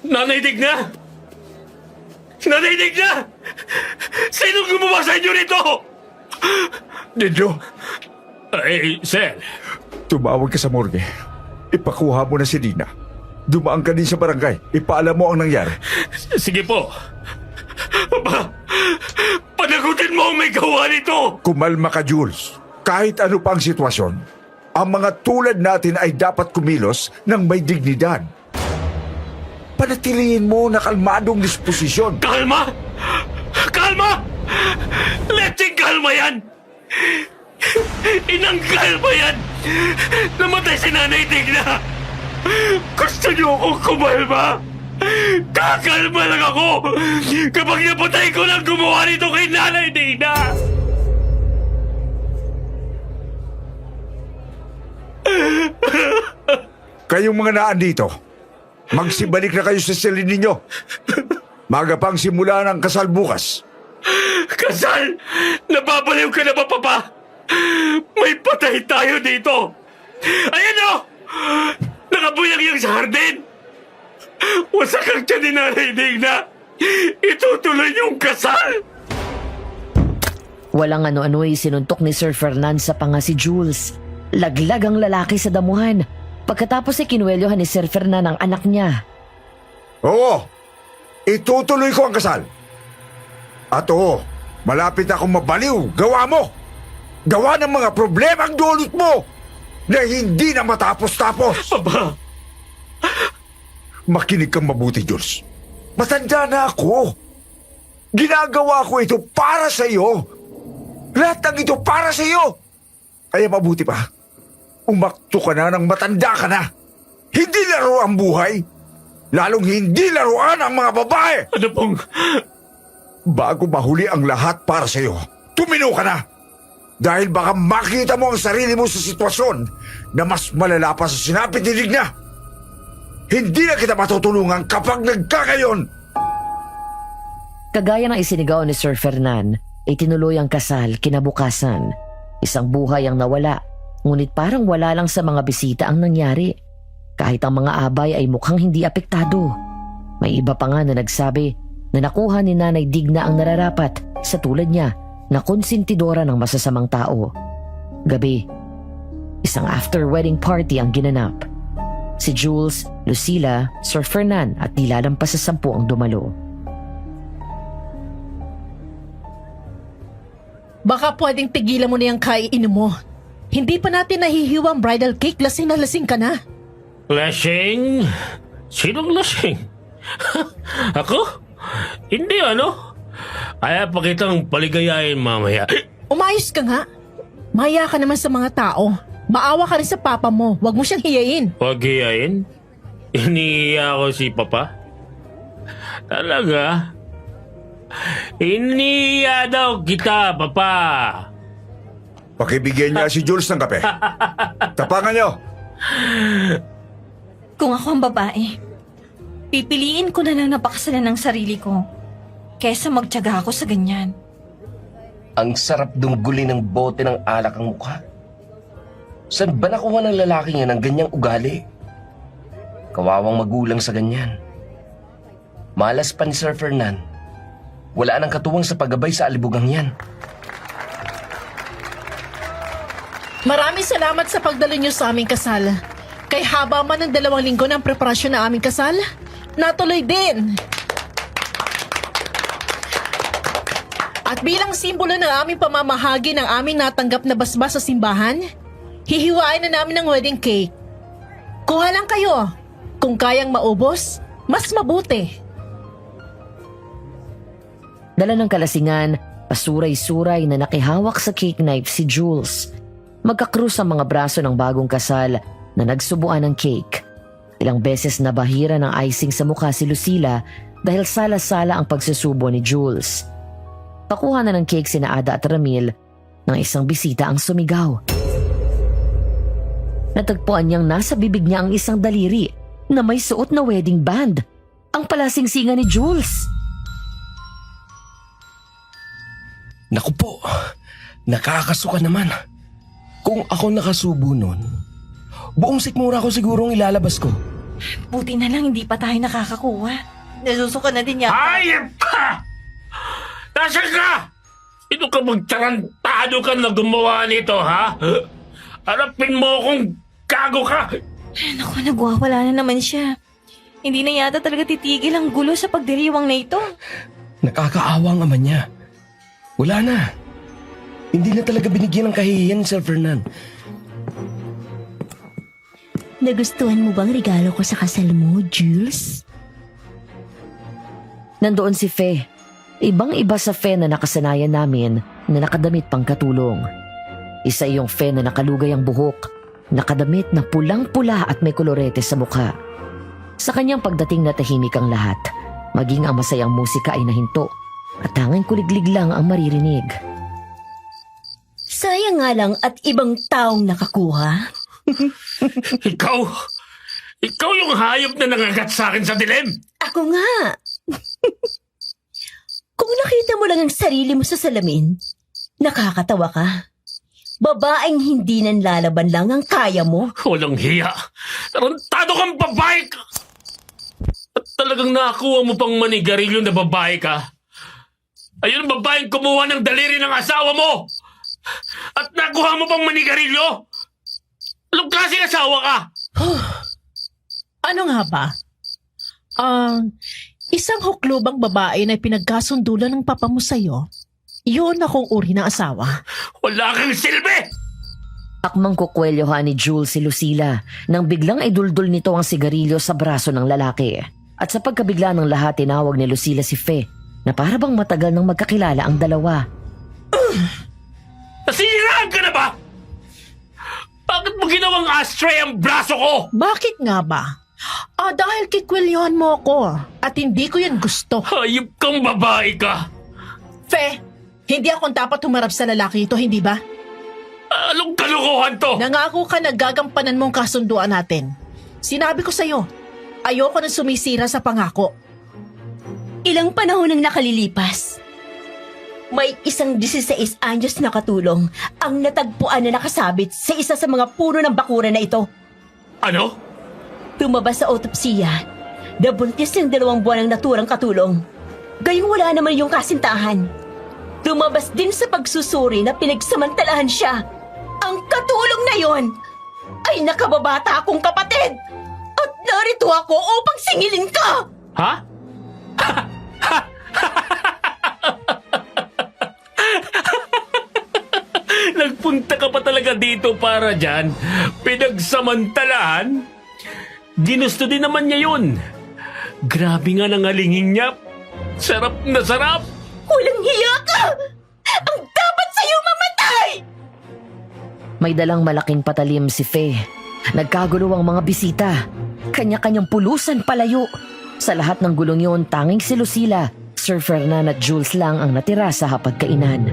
Nanay Digna? Nanay Digna! Sinong gumawa sa inyo nito? Didyo, Sir. tumawag ka sa morgue. Ipakuha mo na si Dina. Dumaan ka din sa barangay. Ipaalam mo ang nangyari. Sige po. Panagutin mo ang may gawa nito! Kumalma ka, Jules. Kahit ano pa ang sitwasyon, ang mga tulad natin ay dapat kumilos ng may dignidad. Panatilihin mo na kalmadong disposisyon. Kalma! Kalma! Letting kalma yan! Inang kalma yan! Namatay si Nanay Digna! Gusto niyo akong kumalma? Kakalma lang ako kapag napatay ko lang gumawa nito kay Nanay Digna! Kayong mga naan dito, magsibalik na kayo sa silid ninyo. Maga pang simula ng kasal bukas. Kasal! Nababaliw ka na ba, Papa? May patay tayo dito! Ayan o! Nakabuyang-yang sa hardin! Wasak ang tiyan ni Nanay Digna! Itutuloy yung kasal! Walang ano-ano ay sinuntok ni Sir Fernan sa panga si Jules. Laglag ang lalaki sa damuhan. Pagkatapos ay kinuwelyohan ni Sir Fernan ang anak niya. Oo, itutuloy ko ang kasal. At oo, malapit akong mabaliw. Gawa mo! Gawa ng mga problema ang dulot mo na hindi na matapos-tapos. Aba! Makinig kang mabuti, Jules. Matanda na ako. Ginagawa ko ito para sa iyo. Lahat ng ito para sa iyo. Kaya mabuti pa, umakto ka na ng matanda ka na. Hindi laro ang buhay. Lalong hindi laruan ang mga babae. Ano pong... Bago mahuli ang lahat para sa iyo, tumino ka na. Dahil baka makita mo ang sarili mo sa sitwasyon na mas malala pa sa sinapit ni Digna. Hindi na kita matutulungan kapag nagkakayon. Kagaya ng isinigaw ni Sir Fernan, itinuloy ang kasal kinabukasan. Isang buhay ang nawala, ngunit parang wala lang sa mga bisita ang nangyari. Kahit ang mga abay ay mukhang hindi apektado. May iba pa nga na nagsabi na nakuha ni Nanay Digna ang nararapat sa tulad niya na konsentidora ng masasamang tao. Gabi, isang after-wedding party ang ginanap. Si Jules, Lucila, Sir Fernan at nilalampas sa 10 ang dumalo. Baka pwedeng tigilan mo na yung kaiinom mo. Hindi pa natin nahihiwa ang bridal cake, lasing na lasing ka na. Lasing? Sinong lasing? Ako? Hindi Kaya pa kitang paligayahin mamaya. Umayos ka nga. Maya ka naman sa mga tao. Maawa ka rin sa papa mo. Huwag mo siyang hiyain. Huwag hiyain? Iniiya ko si Papa? Talaga? Iniiya daw kita, Papa. Pakibigyan niya si Jules ng kape. Tapangan niyo. Kung ako ang babae, pipiliin ko na lang napakasalan ng sarili ko kesa magtiyaga ako sa ganyan. Ang sarap dungguli ng bote ng alak ang mukha. Saan ba nakuha ng lalaki nga ng ganyang ugali? Kawawang magulang sa ganyan. Malas pa ni Sir Fernan. Wala nang katuwang sa paggabay sa alibugang yan. Maraming salamat sa pagdalo niyo sa aming kasal. Kay haba man ng 2 linggo ng preparasyon ng aming kasal, natuloy din. At bilang simbolo ng aming pamamahagi ng aming natanggap na basbas sa simbahan, hihiwain na namin ang wedding cake. Kuha lang kayo. Kung kayang maubos, mas mabuti. Dala ng kalasingan, pasuray-suray na nakihawak sa cake knife si Jules. Magkakrus ang mga braso ng bagong kasal na nagsubuan ng cake. Ilang beses na bahira ng icing sa mukha si Lucila dahil sala-sala ang pagsusubo ni Jules. Pakuha na ng cake sina Ada at Ramil nang isang bisita ang sumigaw. Natagpuan niyang nasa bibig niya ang isang daliri na may suot na wedding band. Ang palasingsingan ni Jules. Naku po, nakakasuka naman. Kung ako nakasubo nun, buong sikmura ko sigurong ilalabas ko. Buti na lang hindi pa tayo nakakakuha. Nasusuka na din yata. Hayop ka! Nasaan ka? Ito ka magtarantado ka na gumawa nito, ha? Harapin mo kung gago ka! Naku, nagwawala na naman siya. Hindi na yata talaga titigil ang gulo sa pagdiriwang na ito. Nakakaawa ang ama niya. Wala na. Hindi na talaga binigyan ng kahihiyan ni Sir Fernan. Nagustuhan mo bang regalo ko sa kasal mo, Jules? Nandoon si Fe. Ibang-iba sa Fe na nakasanayan namin na nakadamit pang katulong. Isa iyong Fe na nakalugay ang buhok, nakadamit na pulang-pula at may kolorete sa mukha. Sa kanyang pagdating na tahimik ang lahat, maging ang masayang musika ay nahinto at tanging kuliglig lang ang maririnig. Sayang nga lang at ibang taong nakakuha. Ikaw yung hayop na nangagat sa akin sa dilim! Ako nga. Kung nakita mo lang ang sarili mo sa salamin, nakakatawa ka. Babaeng hindi nanlalaban lang ang kaya mo. Walang hiya! Tarantado kang babae ka! At talagang nakakuha mo pang manigarilyo na babae ka? Ayun ang babaeng kumuha ng daliri ng asawa mo! At nakuha mo pang manigarilyo? Anong klaseng asawa ka? Ano nga ba? Isang huklubang babae na pinagkasundulan ng papa mo sa'yo, yun akong uri ng asawa. Wala kang silbi! Akmang kukwelyohan ni Jules si Lucila nang biglang iduldol nito ang sigarilyo sa braso ng lalaki. At sa pagkabigla ng lahat, tinawag ni Lucila si Fe na para bang matagal nang magkakilala ang dalawa. Nasiraan ka na ba? Bakit mo ginawang ashtray ang braso ko? Bakit nga ba? Dahil kikwelyohan mo ako at hindi ko yan gusto. Hayop kang babae ka! Fe, hindi akong dapat humarap sa lalaki ito, hindi ba? Anong kalokohan to? Nangako ka na gagampanan mong kasunduan natin. Sinabi ko sa'yo, ayoko na sumisira sa pangako. Ilang panahon ang nakalilipas. May isang 16 anyos na katulong ang natagpuan na nakasabit sa isa sa mga puno ng bakuran na ito. Ano? Tumabas sa autopsiya. Nabuntis ng 2 buwan ang naturang katulong. Gayong wala naman yung kasintahan. Tumabas din sa pagsusuri na pinagsamantalahan siya. Ang katulong na yon ay nakababata akong kapatid. At narito ako upang singilin ka. Ha? Nagpunta ka pa talaga dito para dyan? Pinagsamantalahan? Ginusto din naman niya yun. Grabe nga nangalingin niya. Sarap na sarap. Walang hiya ka! Ang dapat sa'yo mamatay! May dalang malaking patalim si Faye. Nagkagulo ang mga bisita. Kanya-kanyang pulusan palayo. Sa lahat ng gulong yun, tanging si Lucila, Sir Fernan at Jules lang ang natira sa hapagkainan.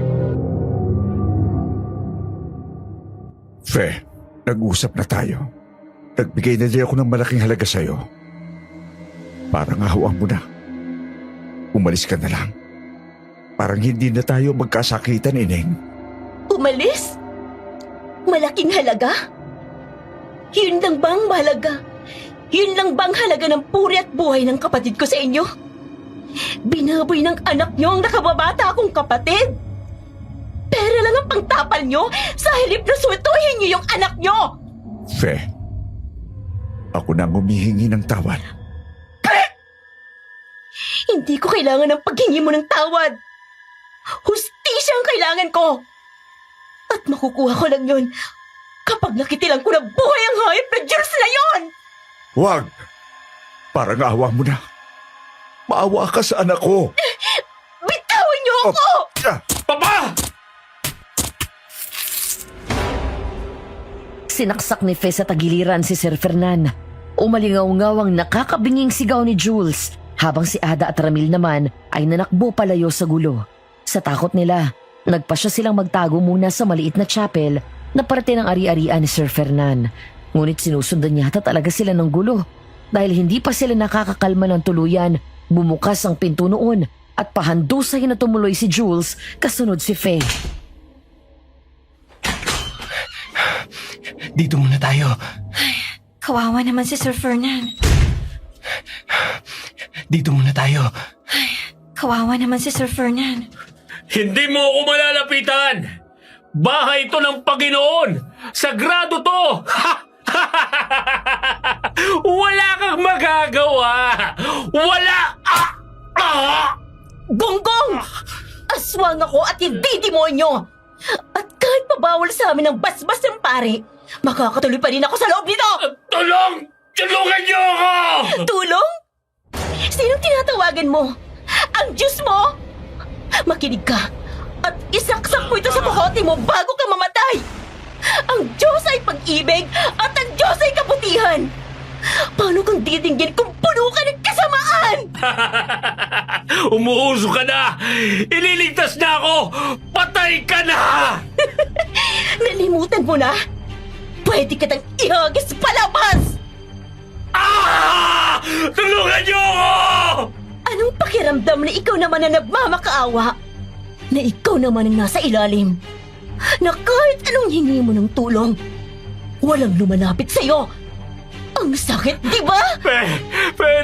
Fe, nag-usap na tayo. Nagbigay na din ako ng malaking halaga sa'yo. Parang ahawaan mo na. Umalis ka na lang. Parang hindi na tayo magkasakitan, Ineng. Umalis? Malaking halaga? Yun lang bang mahalaga? Yun lang bang halaga ng puri at buhay ng kapatid ko sa inyo? Binaboy ng anak nyo ang nakababata akong kapatid. Pera lang ang pangtapal nyo sa halip na suwituhin nyo yung anak nyo. Fe, ako na ang humihingi ng tawad. Hindi ko kailangan ng paghingi mo ng tawad. Hustisya ang kailangan ko. At makukuha ko lang yun kapag nakitilang ko na buhay ang hayop na Diyos na yun! Huwag! Parang awa mo na. Maawa ka sa anak ko. Bitawan niyo ako! Papa! Sinaksak ni Faye sa tagiliran si Sir Fernan. Umalingaw-ngaw ang nakakabinging sigaw ni Jules, habang si Ada at Ramil naman ay nanakbo palayo sa gulo. Sa takot nila, nagpasya silang magtago muna sa maliit na chapel na parte ng ari-arian ni Sir Fernan. Ngunit sinusundan yata talaga sila ng gulo. Dahil hindi pa sila nakakakalma ng tuluyan, bumukas ang pinto noon at pahandusay na tumuloy si Jules kasunod si Faye. Dito muna tayo. Kawawa naman si Sir Fernan. Dito muna tayo. Kawawa naman si Sir Fernan. Hindi mo ako malalapitan! Bahay ito ng Panginoon! Sagrado to! Wala kang magagawa! Wala! Gonggong! Aswang ako at hindi demonyo! At kahit pabawal sa amin ang basbas ng pare, makakatuloy pa rin ako sa loob nito! Tulong! Tulungan niyo ako! Tulong? Sinong tinatawagan mo? Ang Diyos mo? Makinig ka at isaksak mo ito sa buhote mo bago ka mamatay! Ang Diyos ay pag-ibig at ang Diyos ay kabutihan! Paano kang didinggin kung puno ka ng kasamaan? Umuuso ka na! Ililigtas na ako! Patay ka na! Nalimutan mo na? Pwede ka tang ihagis palabas! Tulungan niyo ako! Anong pakiramdam na ikaw naman ang nagmamakaawa? Na ikaw naman ang nasa ilalim? Na kahit anong hingi mo ng tulong, walang lumalapit sa'yo? Ang sakit, di ba?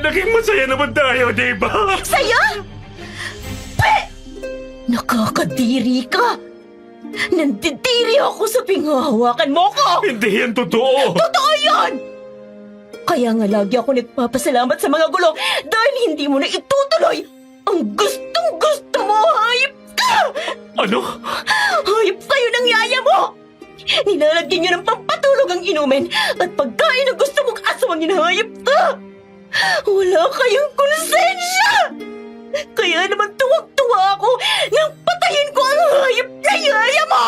Naging masaya naman tayo, di ba? Saya? Nakakadiri ka! Nandidiri ako sa pinghahawakan mo ko! Hindi yan totoo! Totoo yan! Kaya nga lagi ako nagpapasalamat sa mga gulo dahil hindi mo na itutuloy ang gustong-gusto mo, hayop ka! Ano? Hayop kayo ng yaya mo! Nilalagyan niyo ng pampatulog ang inumin at pagkain na gusto mong aswangin, hayop ka! Wala kayong konsensya! Kaya naman tuwag-tuwa ako nang patayin ko ang hayop na yaya mo!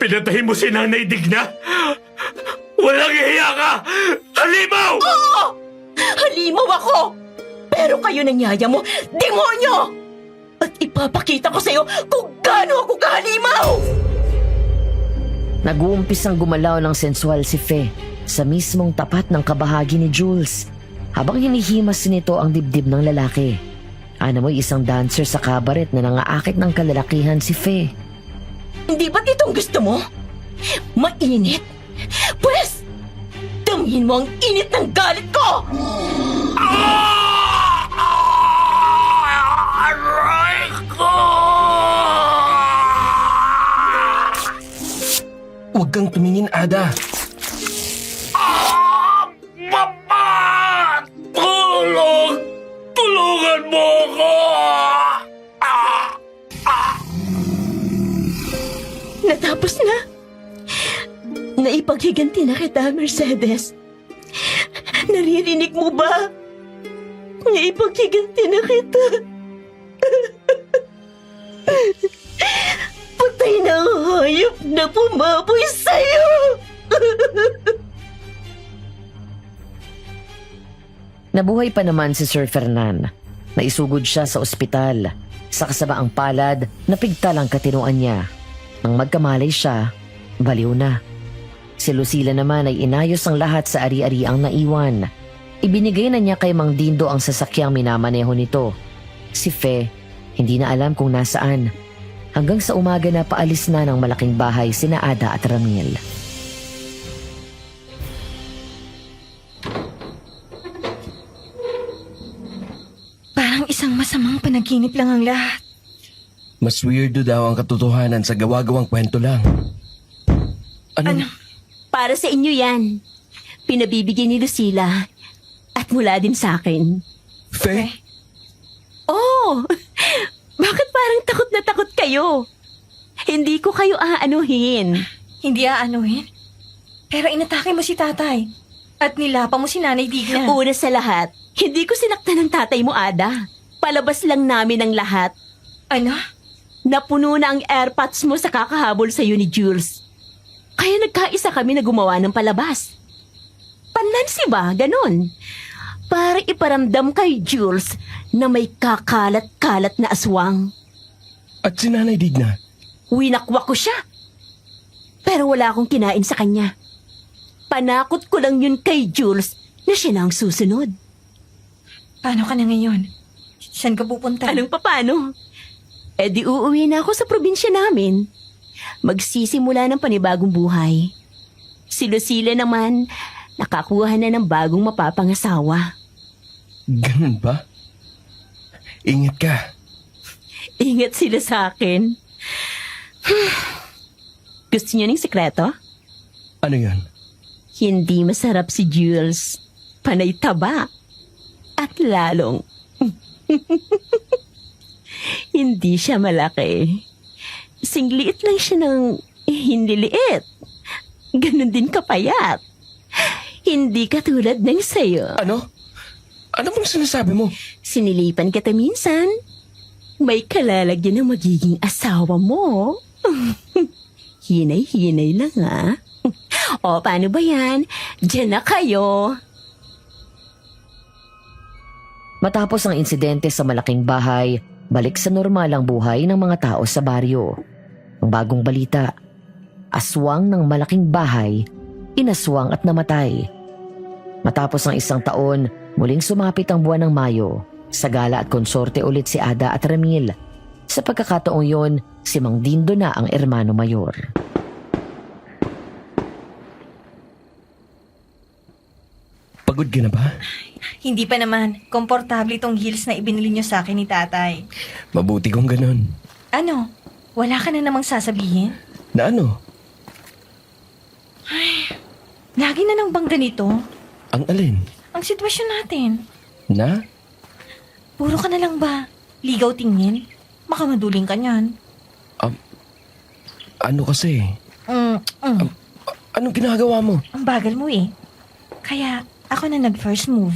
Pinatayin mo si Nanay Digna? Walang hiya ka! Halimaw! Oo! Halimaw ako! Pero kayo ng yaya mo, demonyo! At ipapakita ko sa'yo kung gaano ako kahalimaw! Nag-uumpisang gumalaw ng sensual si Faye sa mismong tapat ng kabahagi ni Jules habang hinihimas nito ang dibdib ng lalaki. Ano mo'y isang dancer sa kabaret na nangaakit ng kalalakihan si Faye. Hindi ba't itong gusto mo? Mainit? Pwes, damhin mo ang init ng galit ko! Aray ko! Huwag kang tumingin, Ada. Papa! Tulong! Tulungan mo ako! Natapos na. Naipaghiganti na kita, Mercedes. Naririnig mo ba? Ipagkiganti na kita. Patay na ang hayop na pumaboy sa'yo. Nabuhay pa naman si Sir Fernan. Naisugod siya sa ospital. Sa kasabaang palad, napigtal ang katinuan niya. Nang magkamalay siya, baliw na. Si Lucila naman ay inayos ang lahat sa ari-ari ang naiwan. Ibinigay na niya kay Mang Dindo ang sasakyang minamaneho nito. Si Fe, hindi na alam kung nasaan. Hanggang sa umaga na paalis na ng malaking bahay sina Ada at Ramil. Parang isang masamang panaginip lang ang lahat. Mas weirdo daw ang katotohanan sa gawa-gawang kwento lang. Ano? Para sa inyo yan. Pinabibigyan ni Lucila. At mula din sa akin. Fe? Oh! Bakit parang takot na takot kayo? Hindi ko kayo aanuhin. Hindi aanuhin. Pero inatake mo si tatay. At nilapa mo si Nanay Digna. Una sa lahat, hindi ko sinaktan ng tatay mo, Ada. Palabas lang namin ang lahat. Ano? Napuno na ang airpods mo sa kakahabol sa'yo ni Jules. Kaya nagkaisa kami na gumawa ng palabas. Panlansi ba? Ganon. Para iparamdam kay Jules na may kakalat-kalat na aswang. At si Nanay Digna? Winakwak ko siya. Pero wala akong kinain sa kanya. Panakot ko lang yun kay Jules na siya na ang susunod. Paano ka na ngayon? Saan ka pupunta? Anong papano? Eh di uuwi na ako sa probinsya namin. Magsisimula ng panibagong buhay. Si Lucila naman, nakakuha na ng bagong mapapangasawa. Ganun ba? Ingat ka. Ingat sila sa akin. Gusto niyo ng sekreto? Ano yun? Hindi masarap si Jules. Panay taba. At lalong. Hindi siya malaki. Singliit lang siya ng hindi liit. Ganon din kapayat. Hindi katulad ng sayo. Ano? Ano bang sinasabi mo? Sinilipan kita minsan. May kalalagyan ng magiging asawa mo. Hinay-hinay lang ha. O paano ba yan? Diyan na kayo. Matapos ang insidente sa malaking bahay, balik sa normal ang buhay ng mga tao sa baryo. Ang bagong balita, aswang ng malaking bahay, inaswang at namatay. Matapos ang 1 taon, muling sumapit ang buwan ng Mayo. Sa gala at konsorte ulit si Ada at Ramil. Sa pagkakataong yon, si Mang Dindo na ang ermano mayor. Pagod ka na ba? Hindi pa naman. Komportable itong heels na ibinili niyo sa akin ni tatay. Mabuti kung ganun. Ano? Wala ka na namang sasabihin? Na ano? Lagi na nang bang ganito? Ang alin? Ang sitwasyon natin. Na? Puro ka na lang ba? Ligaw tingin? Baka maduling ka niyan. Ano kasi? Anong ginagawa mo? Ang bagal mo eh. Kaya ako na nag-first move.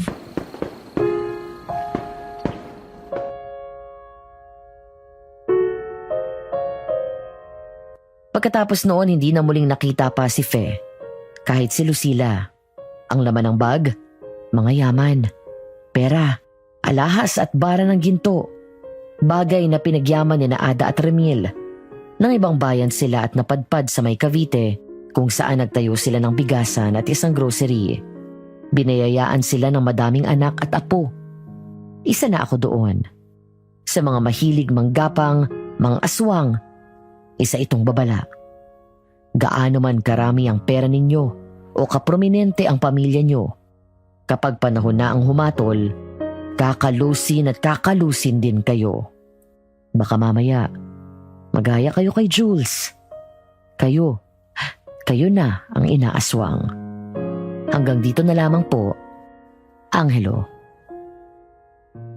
Pagkatapos noon, hindi na muling nakita pa si Fe. Kahit si Lucila. Ang laman ng bag, mga yaman, pera, alahas at bara ng ginto. Bagay na pinagyaman ni na Ada at Ramil. Nang ibang bayan sila at napadpad sa may Cavite, kung saan nagtayo sila ng bigasan at isang grocery. Binayayaan sila ng madaming anak at apo. Isa na ako doon. Sa mga mahilig manggapang, mga aswang, isa itong babala. Gaano man karami ang pera ninyo o kaprominente ang pamilya nyo, kapag panahon na ang humatol, kakalusin at kakalusin din kayo. Baka mamaya, magaya kayo kay Jules. Kayo na ang inaaswang. Hanggang dito na lamang po, Angelo.